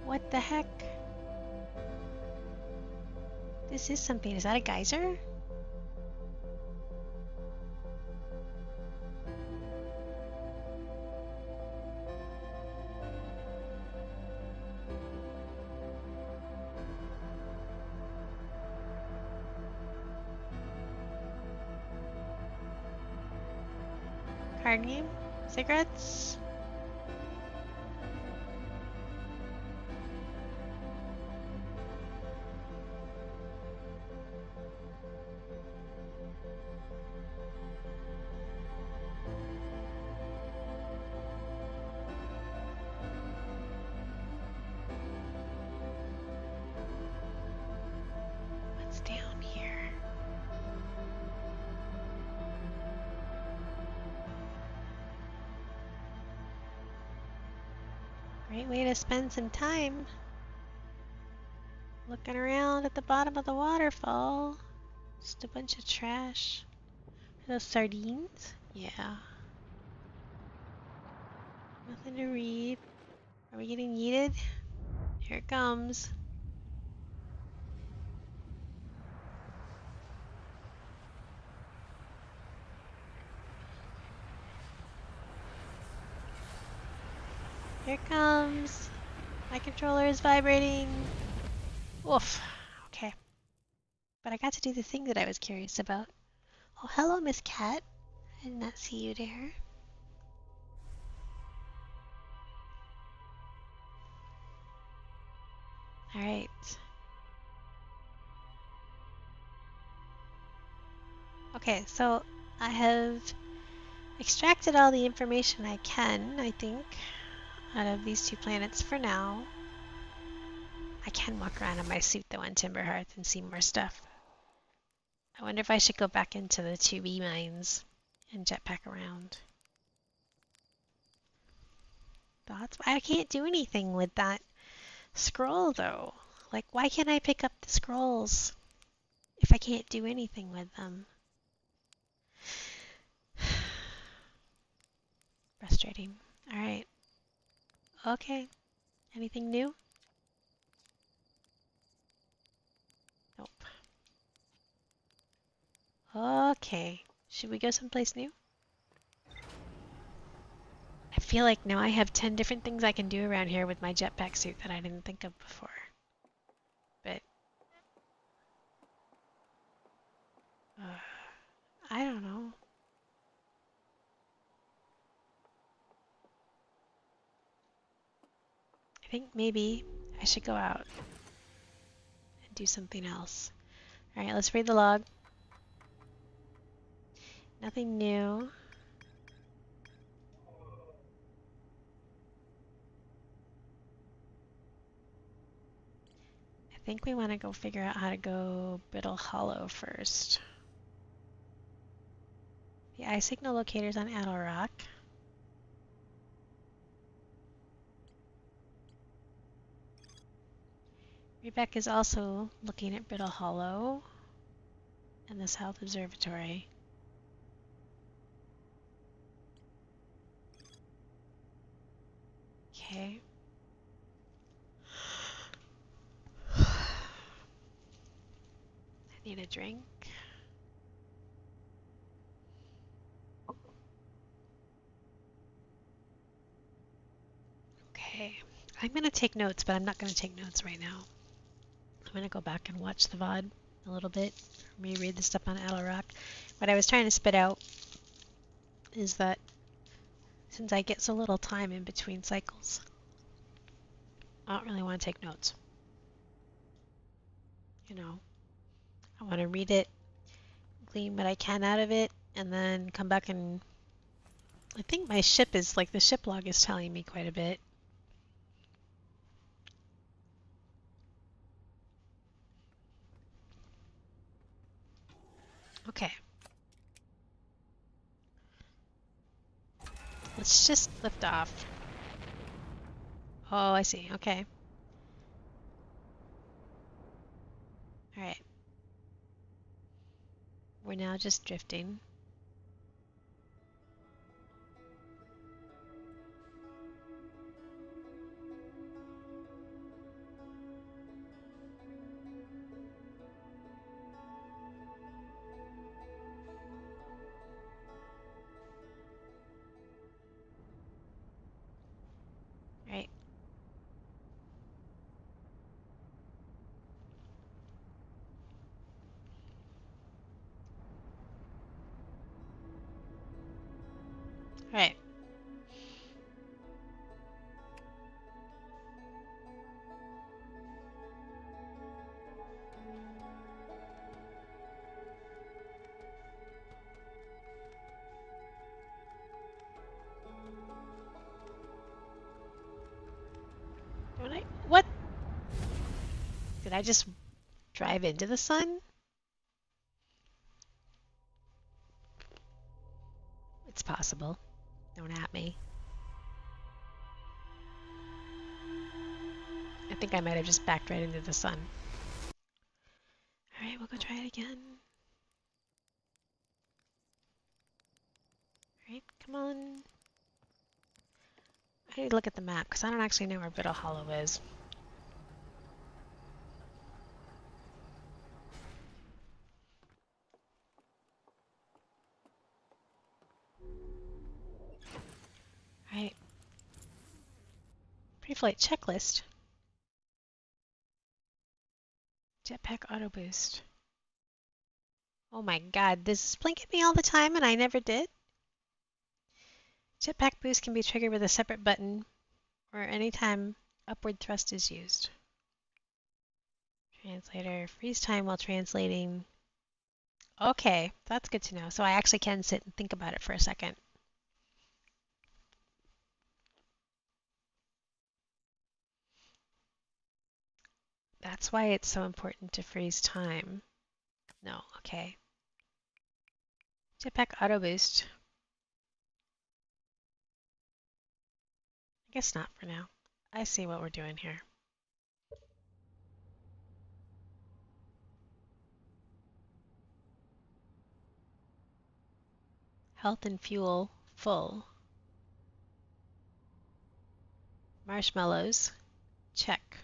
What the heck? This is something. Is that a geyser? Card game? Cigarettes? What's down here? Great way to spend some time. Looking around at the bottom of the waterfall. Just a bunch of trash. Are those sardines? Yeah. Nothing to read. Are we getting yeeted? Here it comes. Here it comes. My controller is vibrating. Woof. Okay. But I got to do the thing that I was curious about. Oh, hello, Miss Cat. I did not see you there. Alright. Okay, so I have extracted all the information I can, I think, out of these two planets for now. I can walk around in my suit though on Timberhearth and see more stuff. I wonder if I should go back into the 2B mines and jetpack around. Thoughts? I can't do anything with that scroll though. Like, why can't I pick up the scrolls if I can't do anything with them? Frustrating. Alright. Okay. Anything new? Nope. Okay. Should we go someplace new? I feel like now I have 10 different things I can do around here with my jetpack suit that I didn't think of before. But I don't know. I think maybe I should go out and do something else. Alright, let's read the log. Nothing new. I think we want to go figure out how to go Brittle Hollow first. The eye signal locator's on Addle Rock. Rebecca is also looking at Brittle Hollow and the South Observatory. Okay. I need a drink. Okay. I'm going to take notes, but I'm not going to take notes right now. I'm going to go back and watch the VOD a little bit. Reread the stuff on Addle Rock. What I was trying to spit out is that since I get so little time in between cycles, I don't really want to take notes. You know, I want to read it, glean what I can out of it, and then come back and I think my ship is like the ship log is telling me quite a bit. Okay. Let's just lift off. Oh, I see. Okay. We're now just drifting. Right. Right. What? Did I just drive into the sun? It's possible. Don't at me. I think I might have just backed right into the sun. Alright, we'll go try it again. Alright, come on. I need to look at the map because I don't actually know where Brittle Hollow is. Alright. Pre-flight checklist. Jetpack auto boost. Oh my god, does this blink at me all the time and I never did? Jetpack boost can be triggered with a separate button or anytime upward thrust is used. Translator, freeze time while translating. Okay, that's good to know. So I actually can sit and think about it for a second. That's why it's so important to freeze time. No, okay. Jetpack auto boost. I guess not for now. I see what we're doing here. Health and fuel full. Marshmallows. Check.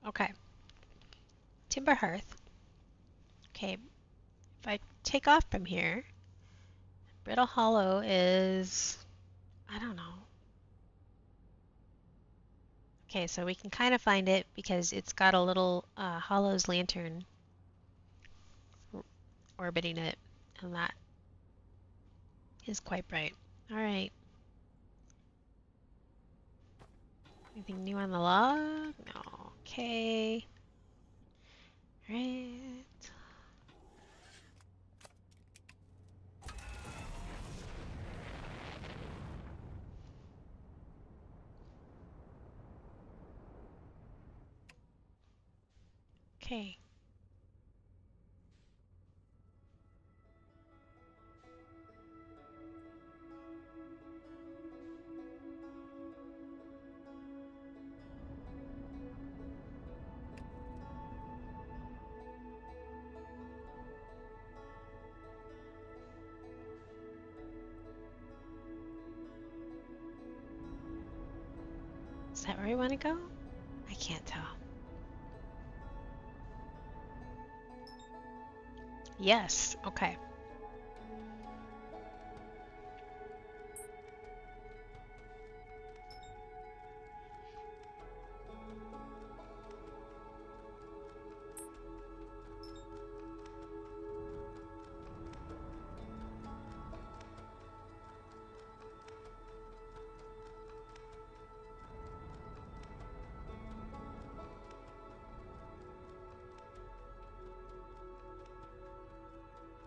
Okay. Timber hearth. Okay. If I take off from here, Brittle Hollow is, I don't know. Okay, so we can kind of find it because it's got a little Hollow's lantern orbiting it, and that is quite bright. All right. Anything new on the log? No. Okay. All right. Okay. Is that where we want to go? I can't tell. Yes. Okay.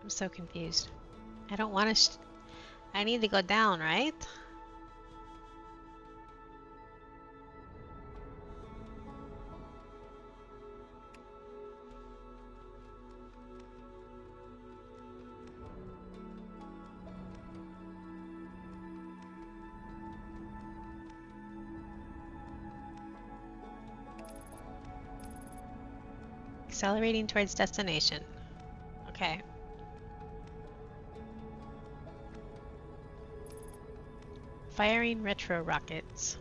I'm so confused. I don't want to. I need to go down, right? Accelerating towards destination. Okay. Firing retro rockets.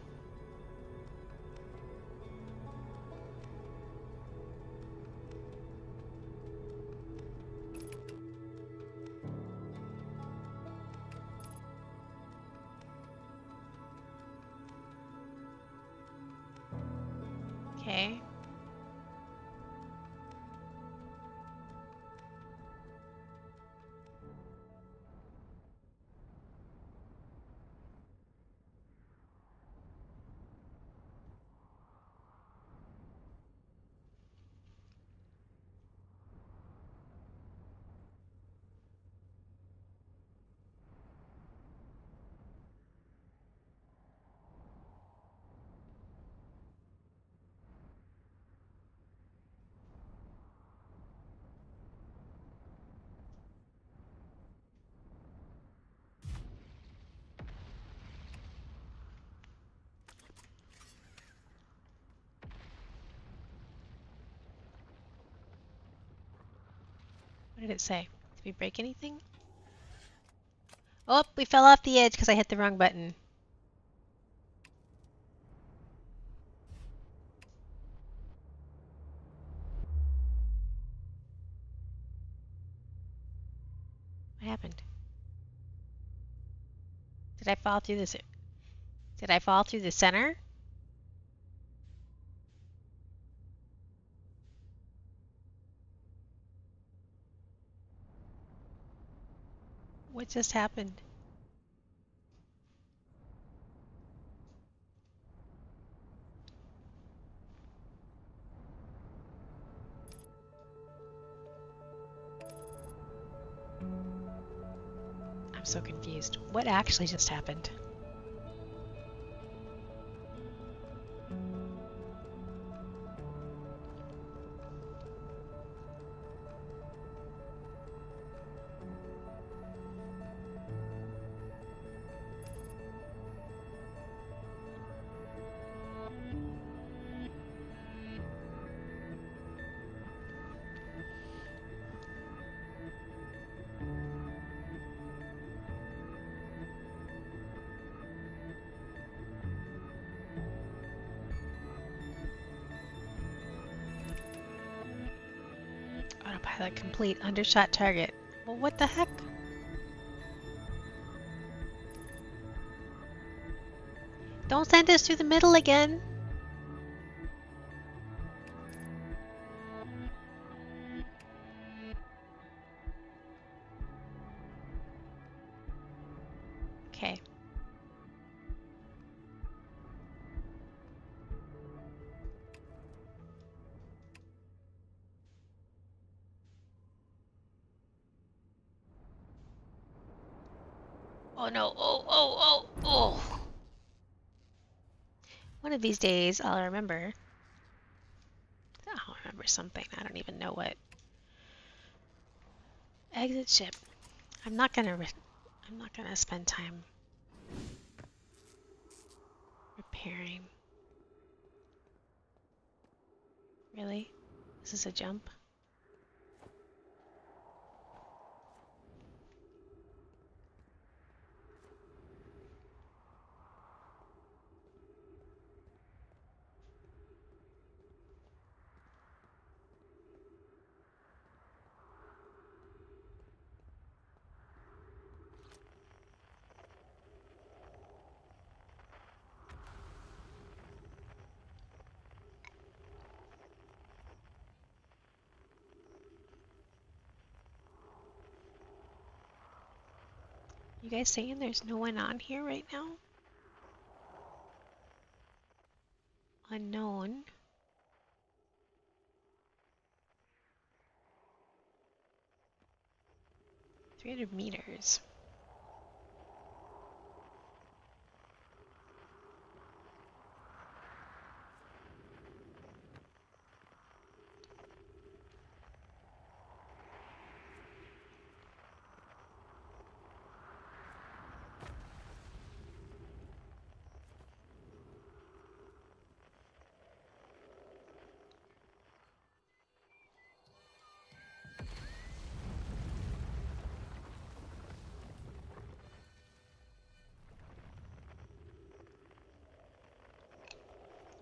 Okay. What did it say? Did we break anything? Oh, we fell off the edge because I hit the wrong button. What happened? Did I fall through this? Did I fall through the center? What just happened? I'm so confused. What actually just happened? Autopilot complete. Undershot target. Well, what the heck? Don't send us through the middle again. Okay. Oh no. Oh. One of these days I'll remember. I'll remember something. I don't even know what. Exit ship. I'm not gonna spend time repairing. Really? This is a jump? You guys saying there's no one on here right now? Unknown. 300 meters.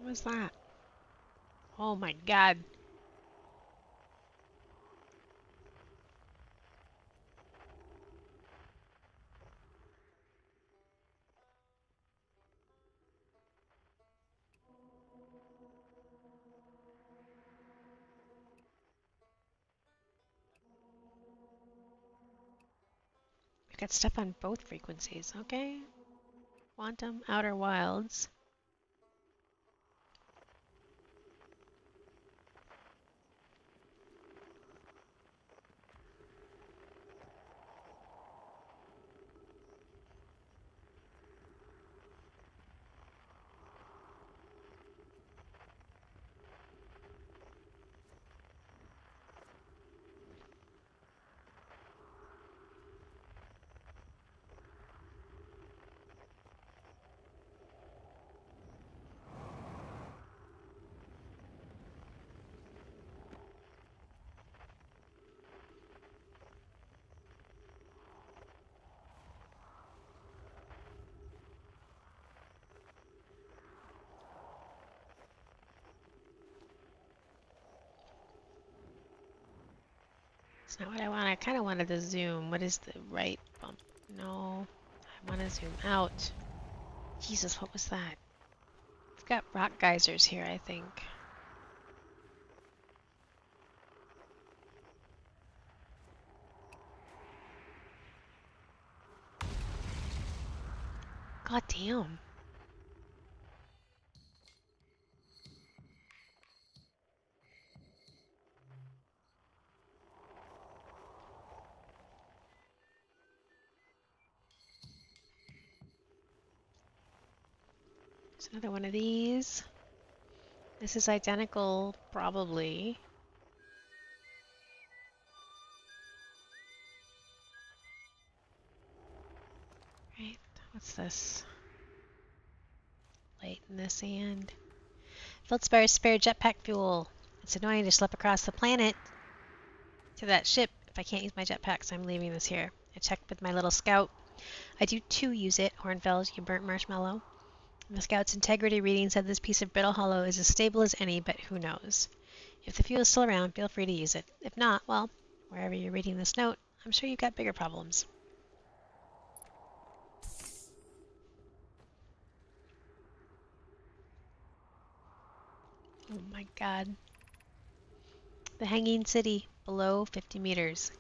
was that? Oh my god. We've got stuff on both frequencies, okay? Quantum, Outer Wilds. It's not what I want. I kind of wanted to zoom. What is the right bump? No, I want to zoom out. Jesus, what was that? We've got rock geysers here, I think. God damn. There's another one of these. This is identical, probably. Right, what's this? Light in the sand. Feldspar spare jetpack fuel. It's annoying to schlep across the planet to that ship if I can't use my jetpack, so I'm leaving this here. I checked with my little scout. I do too use it, Hornfeld, you burnt marshmallow. The scout's integrity reading said this piece of brittle hollow is as stable as any, but who knows. If the fuel is still around, feel free to use it. If not, well, wherever you're reading this note, I'm sure you've got bigger problems. Oh my god. The Hanging City, below 50 meters.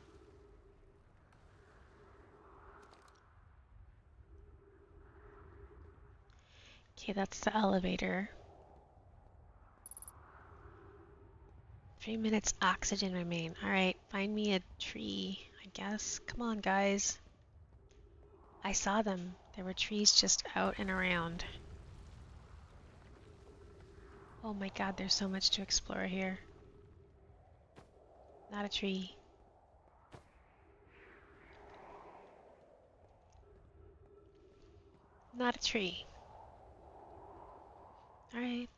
Okay, that's the elevator. 3 minutes oxygen remain. Alright, find me a tree, I guess. Come on, guys. I saw them. There were trees just out and around. Oh my god, there's so much to explore here. Not a tree. Not a tree. Alright.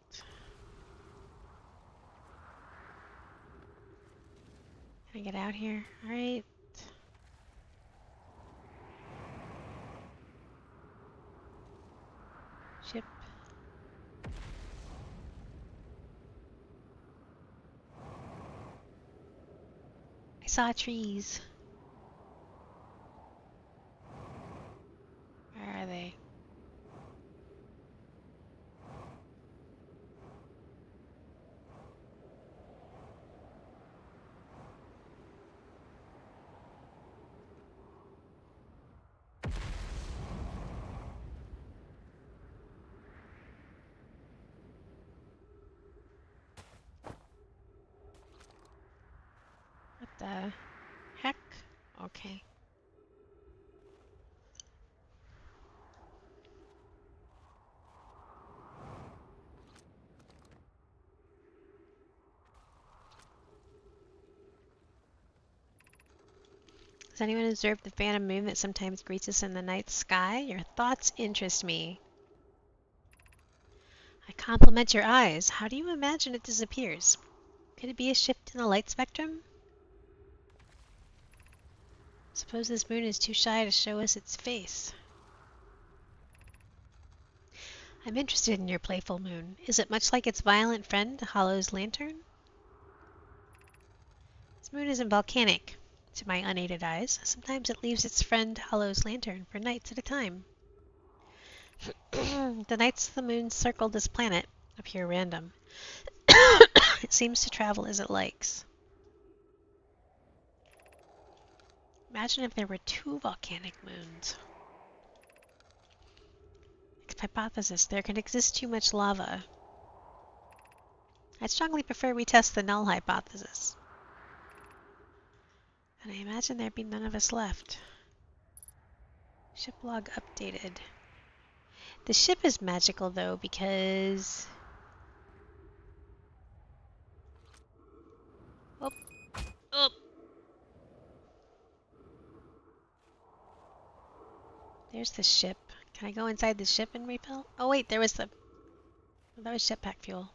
Can I get out here? Alright. Ship. I saw trees. Where are they? What the heck? Okay. Has anyone observed the phantom moon that sometimes greets us in the night sky? Your thoughts interest me. I compliment your eyes. How do you imagine it disappears? Could it be a shift in the light spectrum? Suppose this moon is too shy to show us its face. I'm interested in your playful moon. Is it much like its violent friend, Hollow's lantern? This moon isn't volcanic, to my unaided eyes. Sometimes it leaves its friend Hollow's lantern for nights at a time. The nights the moon circle this planet appear random. It seems to travel as it likes. Imagine if there were 2 volcanic moons. Hypothesis: there can exist too much lava. I'd strongly prefer we test the null hypothesis. And I imagine there'd be none of us left. Ship log updated. The ship is magical though because... Oh, oh. There's the ship. Can I go inside the ship and refill? Oh wait, there was the... Oh, that was ship pack fuel.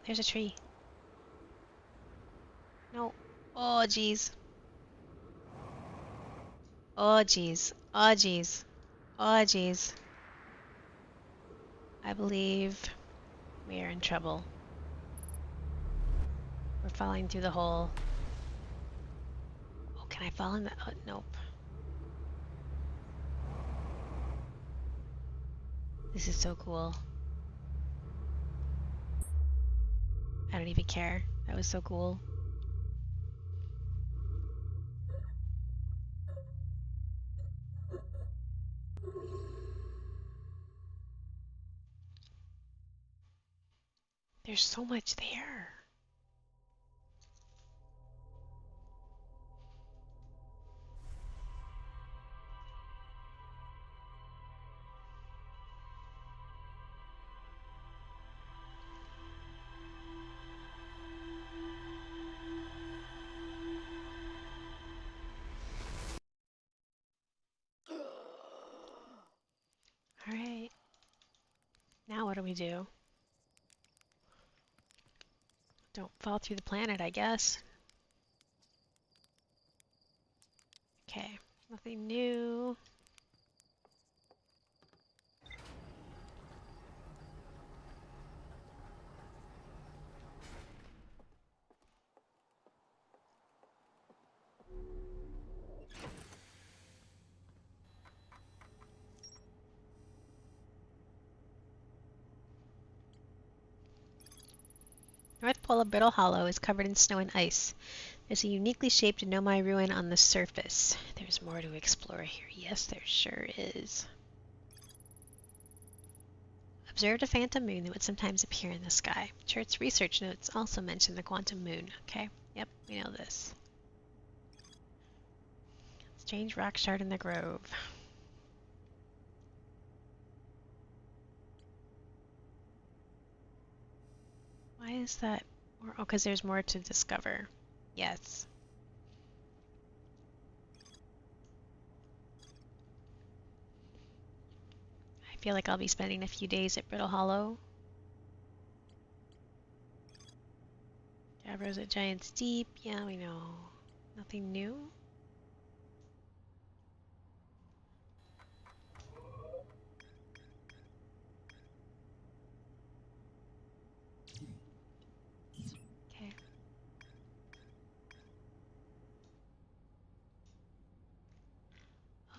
There's a tree. No. Oh jeez. Oh jeez. Oh jeez. Oh jeez. I believe we are in trouble. We're falling through the hole. Oh, can I fall in the... Oh, nope. This is so cool. I don't even care. That was so cool. There's so much there. Alright. Now what do we do? Don't fall through the planet, I guess. Okay. Nothing new. North Pole of Brittle Hollow is covered in snow and ice. There's a uniquely shaped Nomai ruin on the surface. There's more to explore here. Yes, there sure is. Observed a phantom moon that would sometimes appear in the sky. Church's research notes also mention the quantum moon. Okay, yep, we know this. Strange rock shard in the grove. Why is that? Oh, because there's more to discover. Yes. I feel like I'll be spending a few days at Brittle Hollow. Javros at Giant's Deep. Yeah, we know. Nothing new? Okay.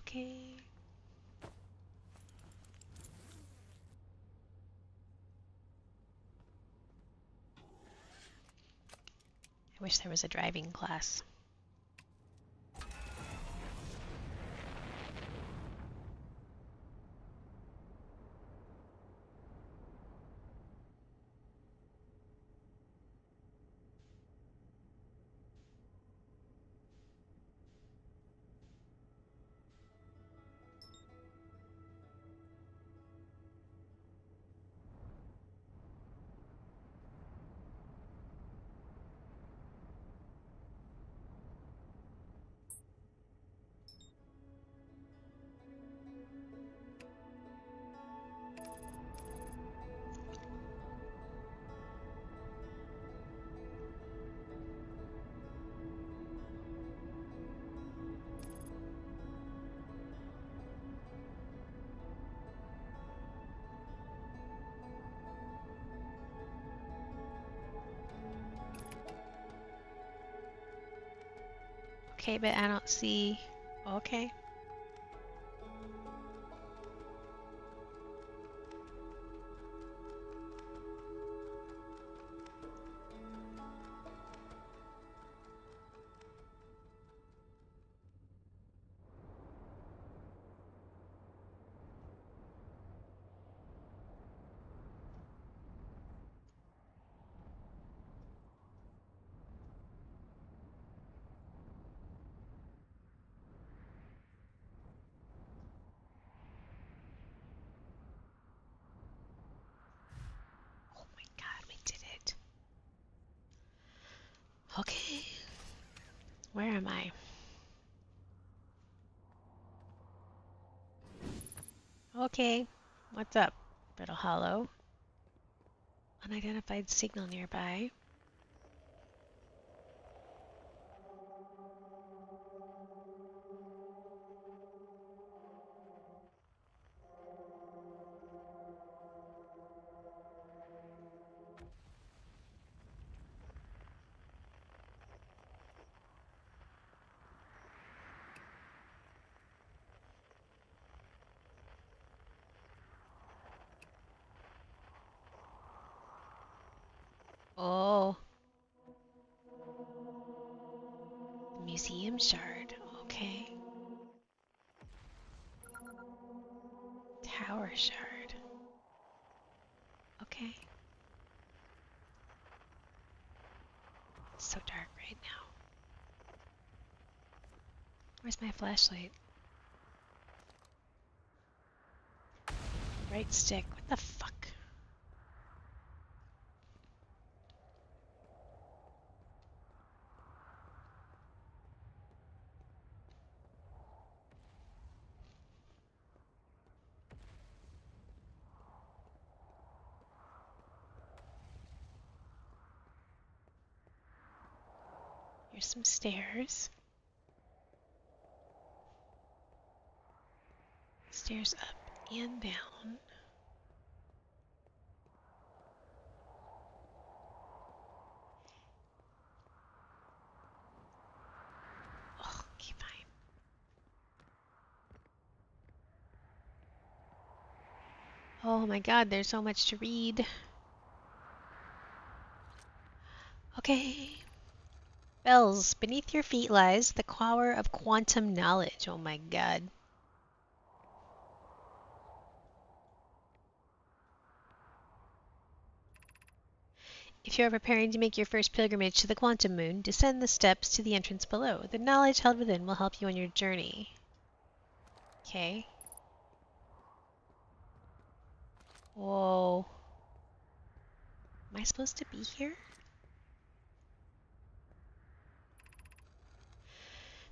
Okay. I wish there was a driving class. Okay, but I don't see... Okay. Oh my god, we did it. Okay. Where am I? Okay. What's up? Brittle Hollow. Unidentified signal nearby. Oh, the museum shard. Okay. Tower shard. Okay. It's so dark right now. Where's my flashlight? Right stick. What the fuck? Here's some stairs. Stairs up and down. Oh, okay, fine. Oh my god, there's so much to read. Okay. Bells, beneath your feet lies the power of quantum knowledge. Oh my god. If you are preparing to make your first pilgrimage to the quantum moon, descend the steps to the entrance below. The knowledge held within will help you on your journey. Okay. Whoa. Am I supposed to be here?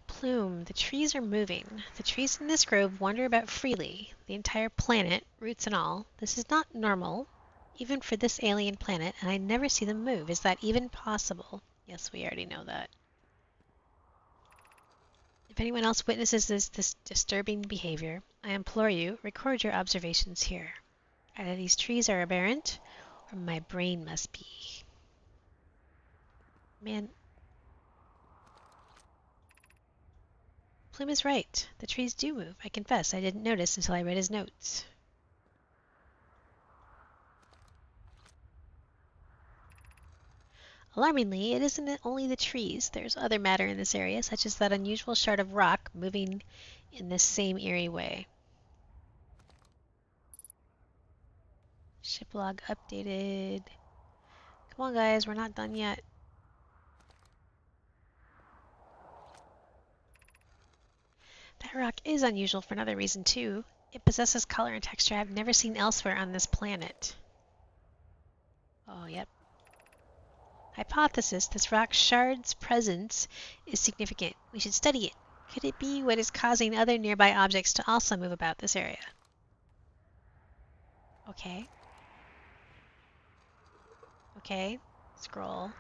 Plume, the trees are moving. The trees in this grove wander about freely, the entire planet, roots and all. This is not normal, even for this alien planet, and I never see them move. Is that even possible? Yes, we already know that. If anyone else witnesses this disturbing behavior, I implore you, record your observations here. Either these trees are aberrant, or my brain must be. Man, Plume is right. The trees do move. I confess, I didn't notice until I read his notes. Alarmingly, it isn't only the trees. There's other matter in this area, such as that unusual shard of rock moving in this same eerie way. Ship log updated. Come on, guys, we're not done yet. That rock is unusual for another reason, too. It possesses color and texture I've never seen elsewhere on this planet. Oh, yep. Hypothesis, this rock shard's presence is significant. We should study it. Could it be what is causing other nearby objects to also move about this area? Okay. Okay. Scroll.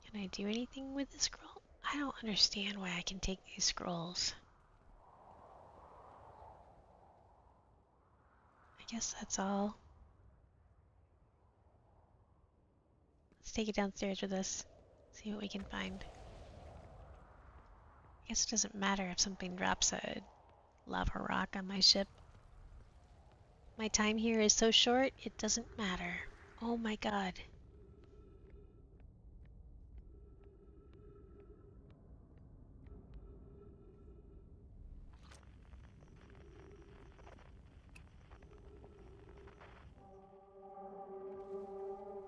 Can I do anything with the scroll? I don't understand why I can take these scrolls. I guess that's all. Let's take it downstairs with us. See what we can find. I guess it doesn't matter if something drops a lava rock on my ship. My time here is so short, it doesn't matter. Oh my god.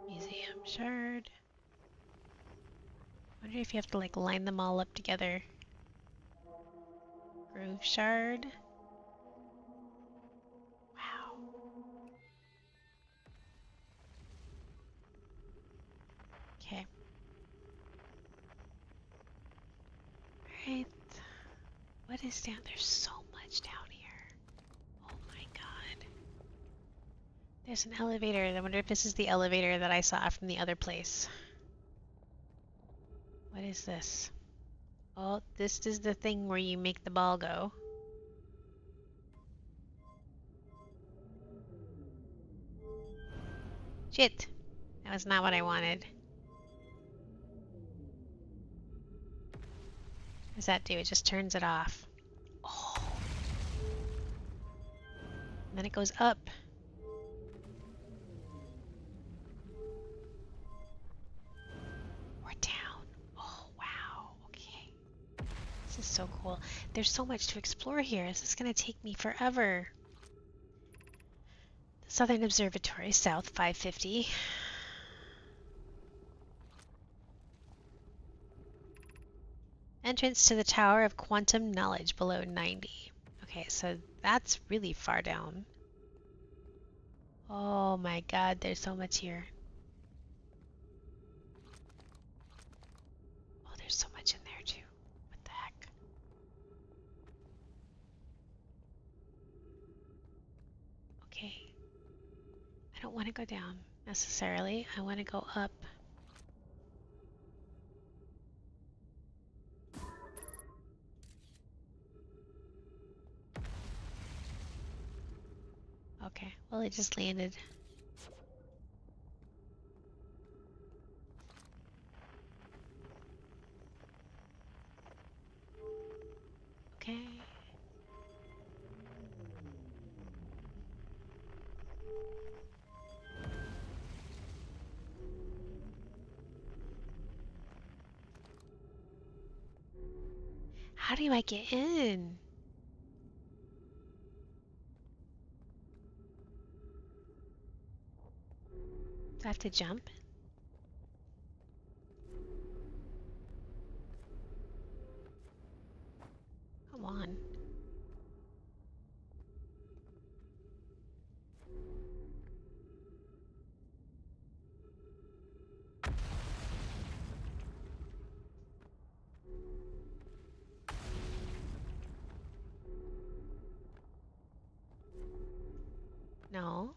Museum shard. Wonder if you have to like line them all up together. Groove shard. Wow. Okay. Alright. What is down? There's so much down here. Oh my god. There's an elevator. I wonder if this is the elevator that I saw from the other place. What is this? Oh, this is the thing where you make the ball go. Shit! That was not what I wanted. What does that do? It just turns it off. Oh. And then it goes up. Or down. Oh, wow. Okay. This is so cool. There's so much to explore here. This is going to take me forever. The Southern Observatory, south 550. Entrance to the Tower of Quantum Knowledge below 90. Okay, so that's really far down. Oh my god, there's so much here. Oh, there's so much in there too. What the heck? Okay. I don't want to go down necessarily. I want to go up. Okay, well it just landed. Okay. How do I get in? Do I have to jump? Come on. No.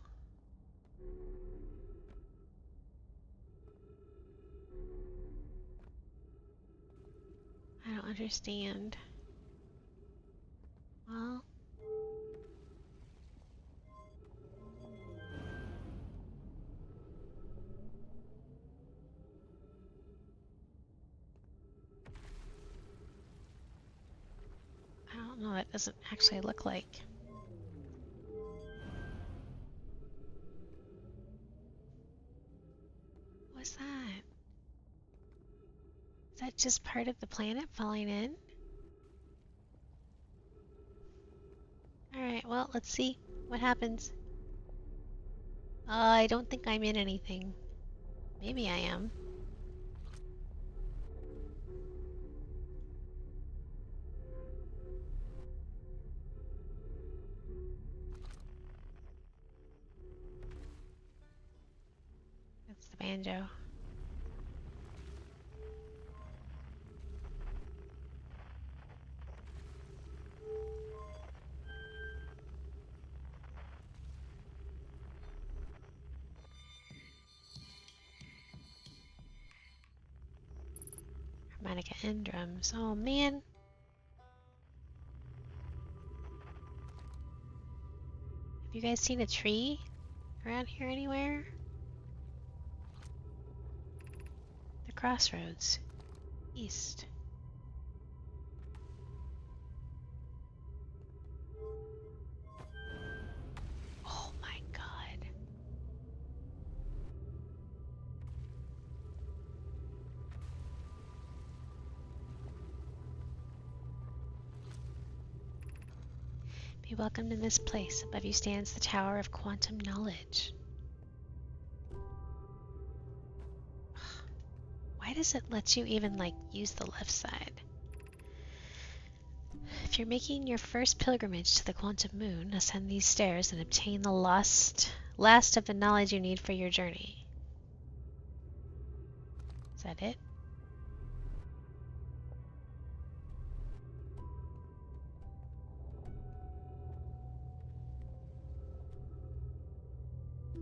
I don't understand. Well, I don't know. That doesn't actually look like. What's that? Is that just part of the planet falling in? Alright, well, let's see what happens. I don't think I'm in anything. Maybe I am. That's the banjo. Harmonica and drums. Oh man. Have you guys seen a tree around here anywhere? The crossroads. East. Oh my god. Be welcomed in this place. Above you stands the Tower of Quantum Knowledge. Why does it let you even, like, use the left side? If you're making your first pilgrimage to the Quantum Moon, ascend these stairs and obtain the last of the knowledge you need for your journey. Is that it?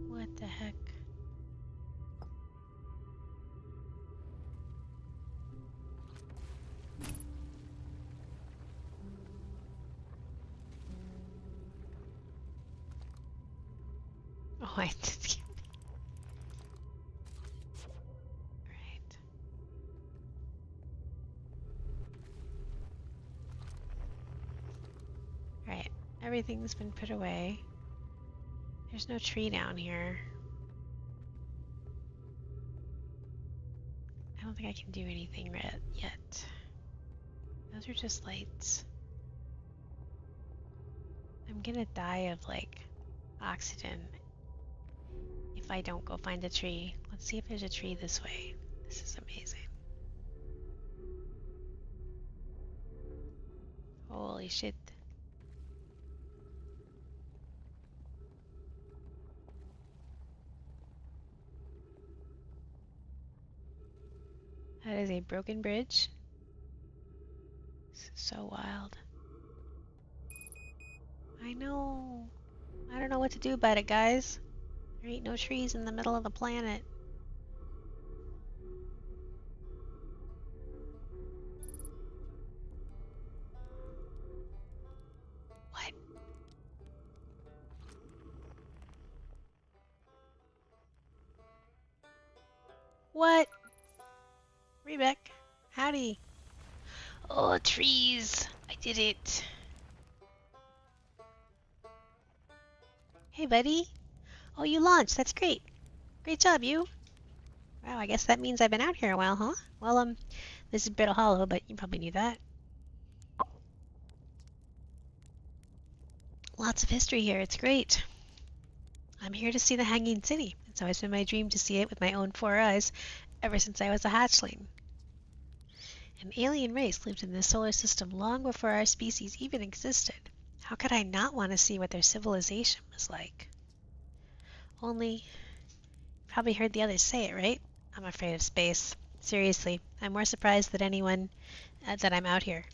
What the heck? Oh, I did. Right. Right. Everything's been put away. There's no tree down here. I don't think I can do anything yet. Those are just lights. I'm gonna die of, like, oxygen if I don't go find a tree. Let's see if there's a tree this way. This is amazing. Holy shit. That is a broken bridge. This is so wild. I know. I don't know what to do about it, guys. There ain't no trees in the middle of the planet. What? What? Rebek, howdy. Oh, trees. I did it. Hey, buddy. Oh, you launched. That's great. Great job, you. Wow, I guess that means I've been out here a while, huh? Well, this is Brittle Hollow, but you probably knew that. Lots of history here. It's great. I'm here to see the Hanging City. It's always been my dream to see it with my own 4 eyes ever since I was a hatchling. An alien race lived in this solar system long before our species even existed. How could I not want to see what their civilization was like? Only, you probably heard the others say it, right? I'm afraid of space. Seriously, I'm more surprised than anyone that I'm out here.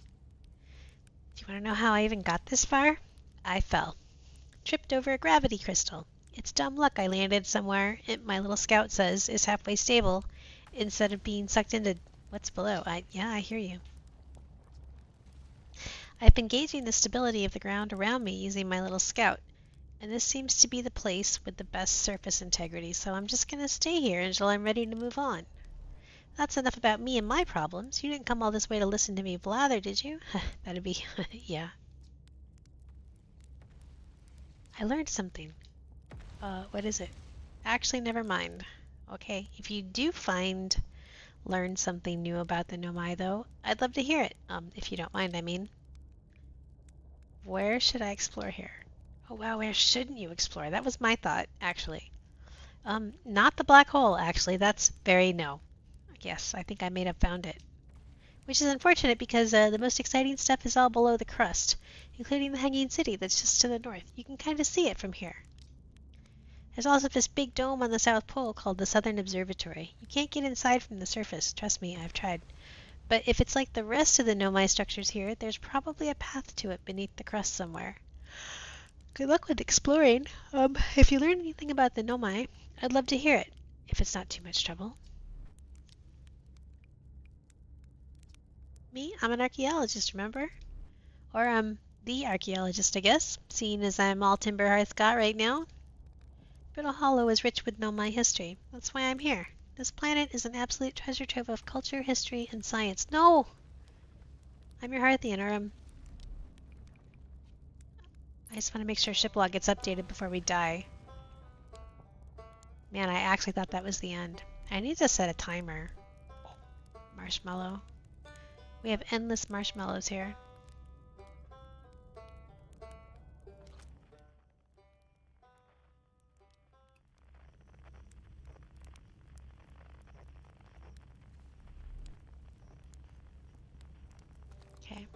Do you want to know how I even got this far? I fell. Tripped over a gravity crystal. It's dumb luck I landed somewhere my little scout says is halfway stable instead of being sucked into what's below. Yeah, I hear you. I've been gauging the stability of the ground around me using my little scout, and this seems to be the place with the best surface integrity, so I'm just going to stay here until I'm ready to move on. That's enough about me and my problems. You didn't come all this way to listen to me blather, did you? That'd be... yeah. I learned something. What is it? Actually, never mind. Okay, if you do learn something new about the Nomai, though, I'd love to hear it. If you don't mind, I mean. Where should I explore here? Oh wow, where shouldn't you explore? That was my thought, actually. Not the black hole, actually. That's no. Yes, I think I may have found it. Which is unfortunate because the most exciting stuff is all below the crust, including the Hanging City that's just to the north. You can kind of see it from here. There's also this big dome on the South Pole called the Southern Observatory. You can't get inside from the surface. Trust me, I've tried. But if it's like the rest of the Nomai structures here, there's probably a path to it beneath the crust somewhere. Good luck with exploring. If you learn anything about the Nomai, I'd love to hear it, if it's not too much trouble. Me? I'm an archaeologist, remember? Or, the archaeologist, I guess, seeing as I'm all Timberhearth got right now. Brittle Hollow is rich with Nomai history. That's why I'm here. This planet is an absolute treasure trove of culture, history, and science. No! I'm your Hearthian, or I just want to make sure ship log gets updated before we die. Man, I actually thought that was the end. I need to set a timer. Marshmallow. We have endless marshmallows here. Okay.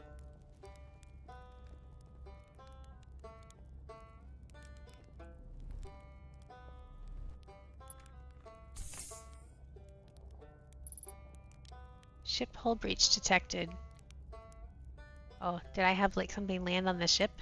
Ship hull breach detected. Oh, did I have like something land on the ship?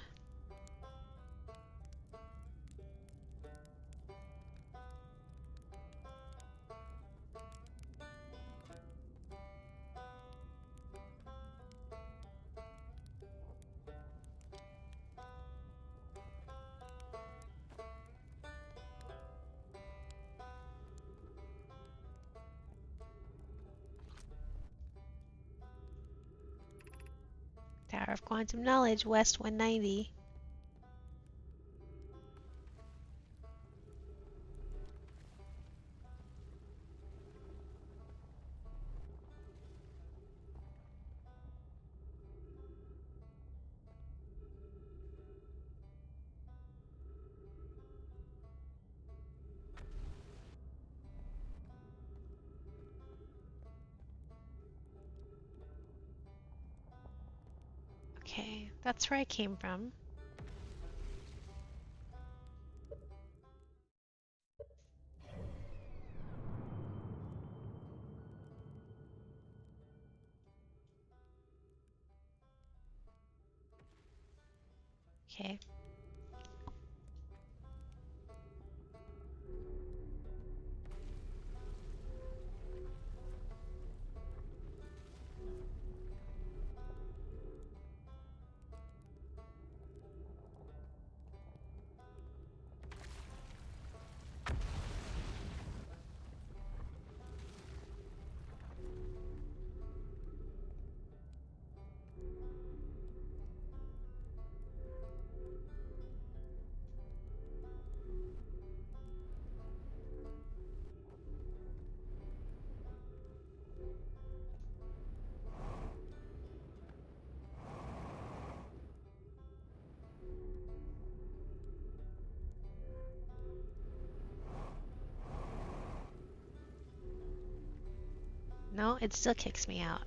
Tower of Quantum Knowledge, West 190. Okay, that's where I came from. Okay. No, it still kicks me out.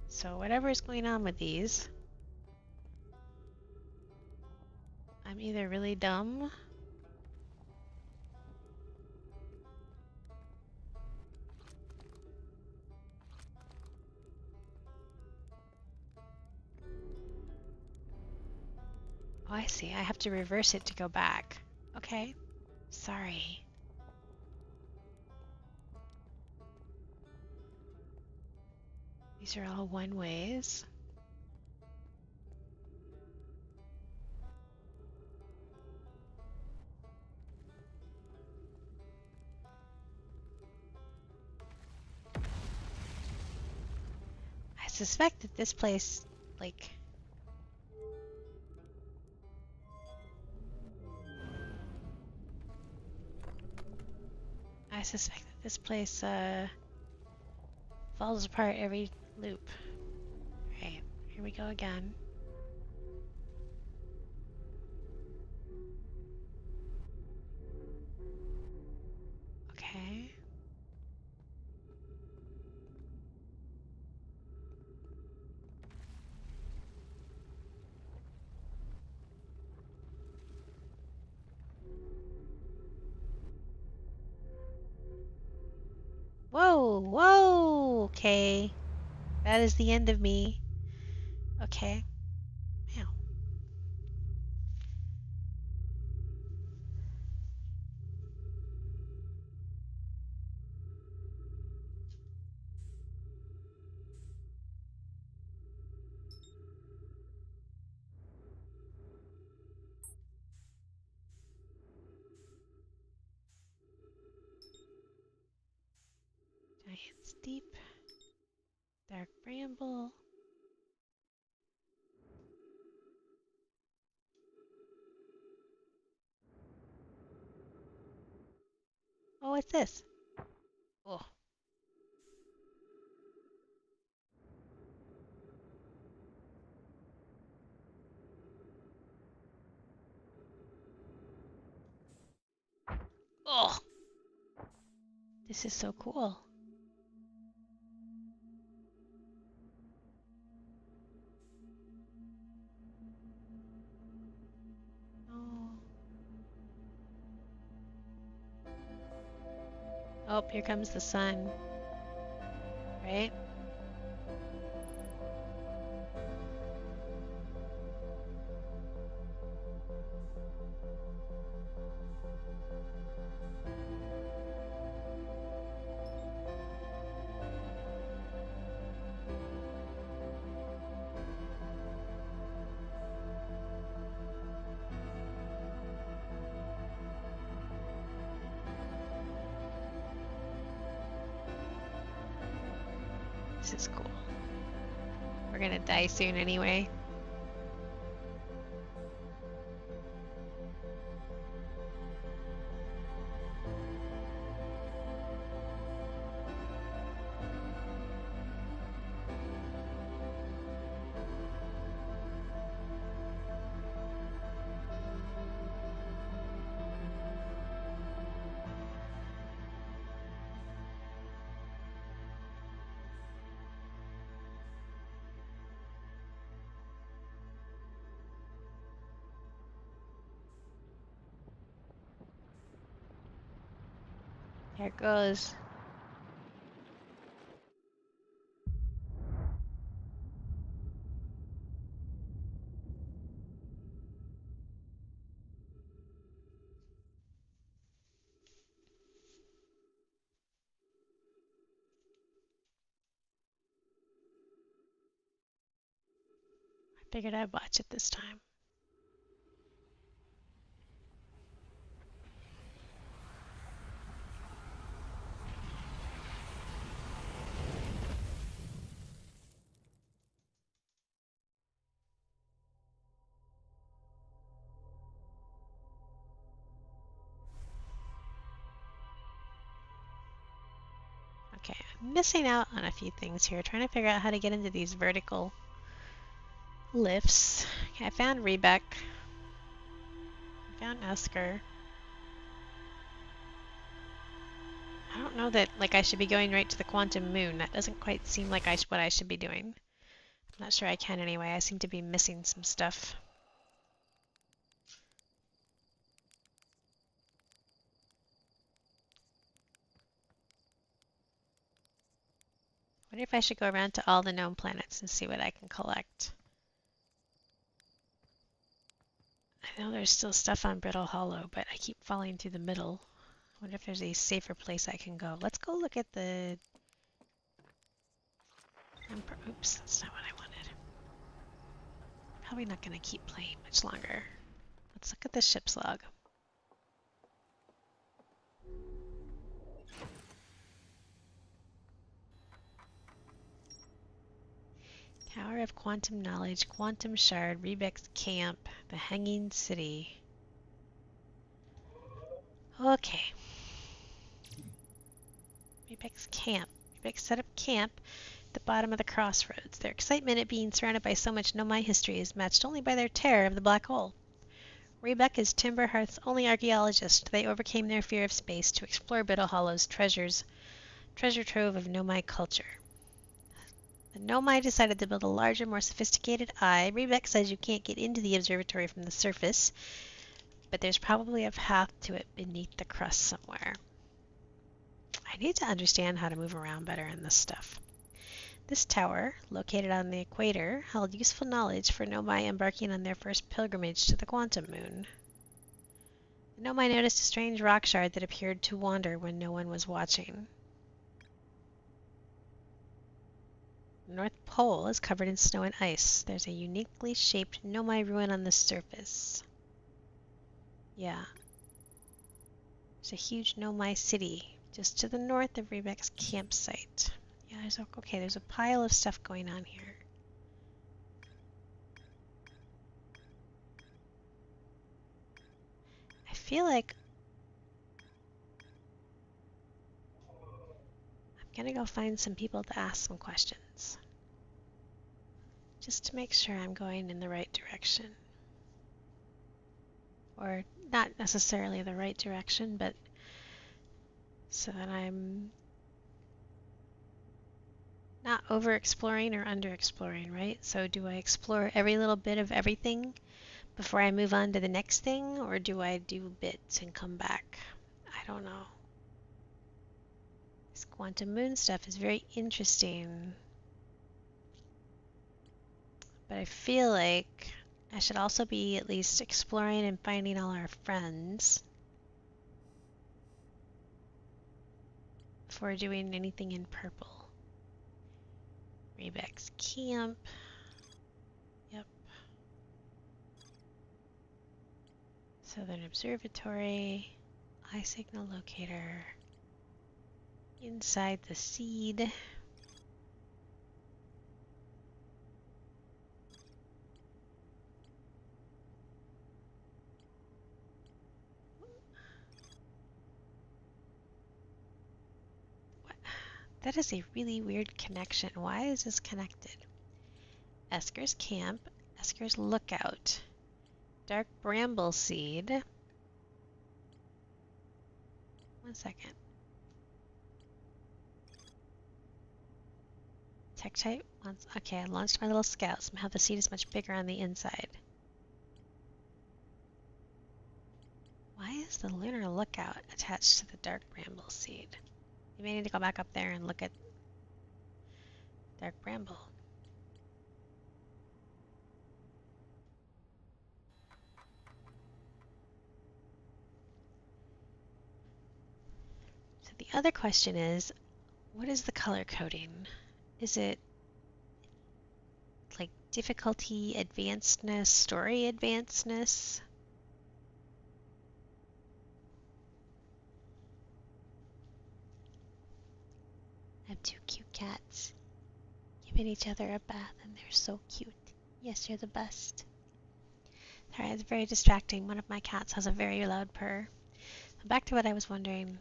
So whatever is going on with these, I'm either really dumb. Oh, I see. I have to reverse it to go back. Okay. Sorry. These are all one ways. I suspect that this place, like... I suspect that this place, falls apart every loop. Right, here we go again. Okay. Whoa, whoa, okay. That is the end of me. Okay. Wow. My hands deep. Dark bramble. Oh, what's this? Oh. Oh. This is so cool. Oh. Oh, here comes the sun. Right? This is cool. We're gonna die soon anyway. There it goes. I figured I'd watch it this time. Okay, I'm missing out on a few things here. Trying to figure out how to get into these vertical lifts. Okay, I found Rebec. I found Esker. I don't know that like I should be going right to the quantum moon. That doesn't quite seem like what I should be doing. I'm not sure I can anyway. I seem to be missing some stuff. I wonder if I should go around to all the known planets and see what I can collect. I know there's still stuff on Brittle Hollow, but I keep falling through the middle. I wonder if there's a safer place I can go. Let's go look at the... Oops, that's not what I wanted. Probably not going to keep playing much longer. Let's look at the ship's log. Tower of Quantum Knowledge, Quantum Shard, Rebec's Camp, the Hanging City. Okay. Rebec's Camp. Rebec set up camp at the bottom of the crossroads. Their excitement at being surrounded by so much Nomai history is matched only by their terror of the black hole. Rebec is Timberhearth's only archaeologist. They overcame their fear of space to explore Biddle Hollow's treasure trove of Nomai culture. The Nomai decided to build a larger, more sophisticated eye. Rebec says you can't get into the observatory from the surface, but there's probably a path to it beneath the crust somewhere. I need to understand how to move around better in this stuff. This tower, located on the equator, held useful knowledge for Nomai embarking on their first pilgrimage to the quantum moon. The Nomai noticed a strange rock shard that appeared to wander when no one was watching. The North Pole is covered in snow and ice. There's a uniquely shaped Nomai ruin on the surface. Yeah. There's a huge Nomai city just to the north of Rebec's campsite. Yeah, there's a pile of stuff going on here. I feel like I'm gonna go find some people to ask some questions, just to make sure I'm going in the right direction. Or not necessarily the right direction, but so that I'm not over-exploring or under-exploring, right? So do I explore every little bit of everything before I move on to the next thing, or do I do bits and come back? I don't know. This quantum moon stuff is very interesting, but I feel like I should also be at least exploring and finding all our friends before doing anything in purple. Rebec's camp. Yep. Southern Observatory. Eye signal locator. Inside the seed. What? That is a really weird connection. Why is this connected? Esker's camp. Esker's lookout. Dark bramble seed. 1 second. Tech type. Okay, I launched my little scout. Somehow the seed is much bigger on the inside. Why is the lunar lookout attached to the dark bramble seed? You may need to go back up there and look at dark bramble. So the other question is, what is the color coding? Is it like difficulty advancedness, story advancedness? I have 2 cute cats giving each other a bath, and they're so cute. Yes, you're the best. Sorry, it's very distracting. One of my cats has a very loud purr. Back to what I was wondering.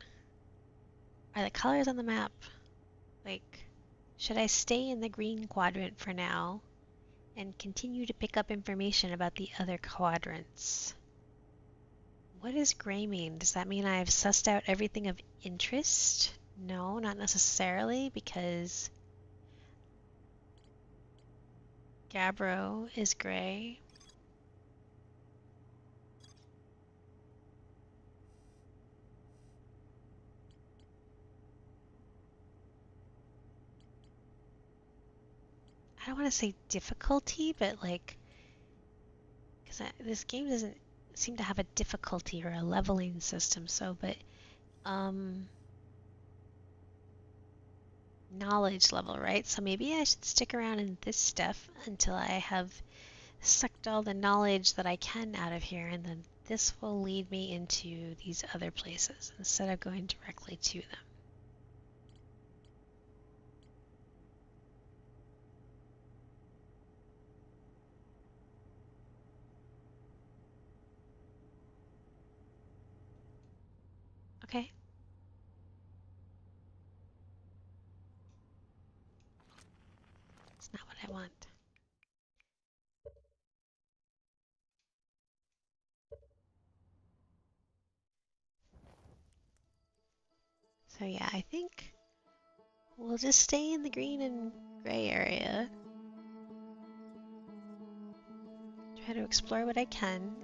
Are the colors on the map, like, should I stay in the green quadrant for now and continue to pick up information about the other quadrants? What does gray mean? Does that mean I've sussed out everything of interest? No, not necessarily, because Gabbro is gray. I don't want to say difficulty, but like, because this game doesn't seem to have a difficulty or a leveling system, so, but, knowledge level, right? So maybe I should stick around in this stuff until I have sucked all the knowledge that I can out of here, and then this will lead me into these other places instead of going directly to them. Okay. It's not what I want. So yeah, I think we'll just stay in the green and gray area. Try to explore what I can.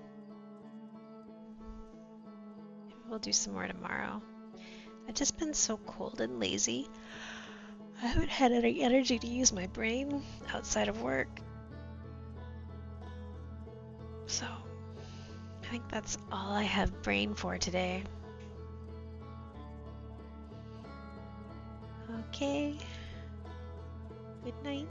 Maybe we'll do some more tomorrow. I've just been so cold and lazy. I haven't had any energy to use my brain outside of work. So I think that's all I have brain for today. Okay. Good night.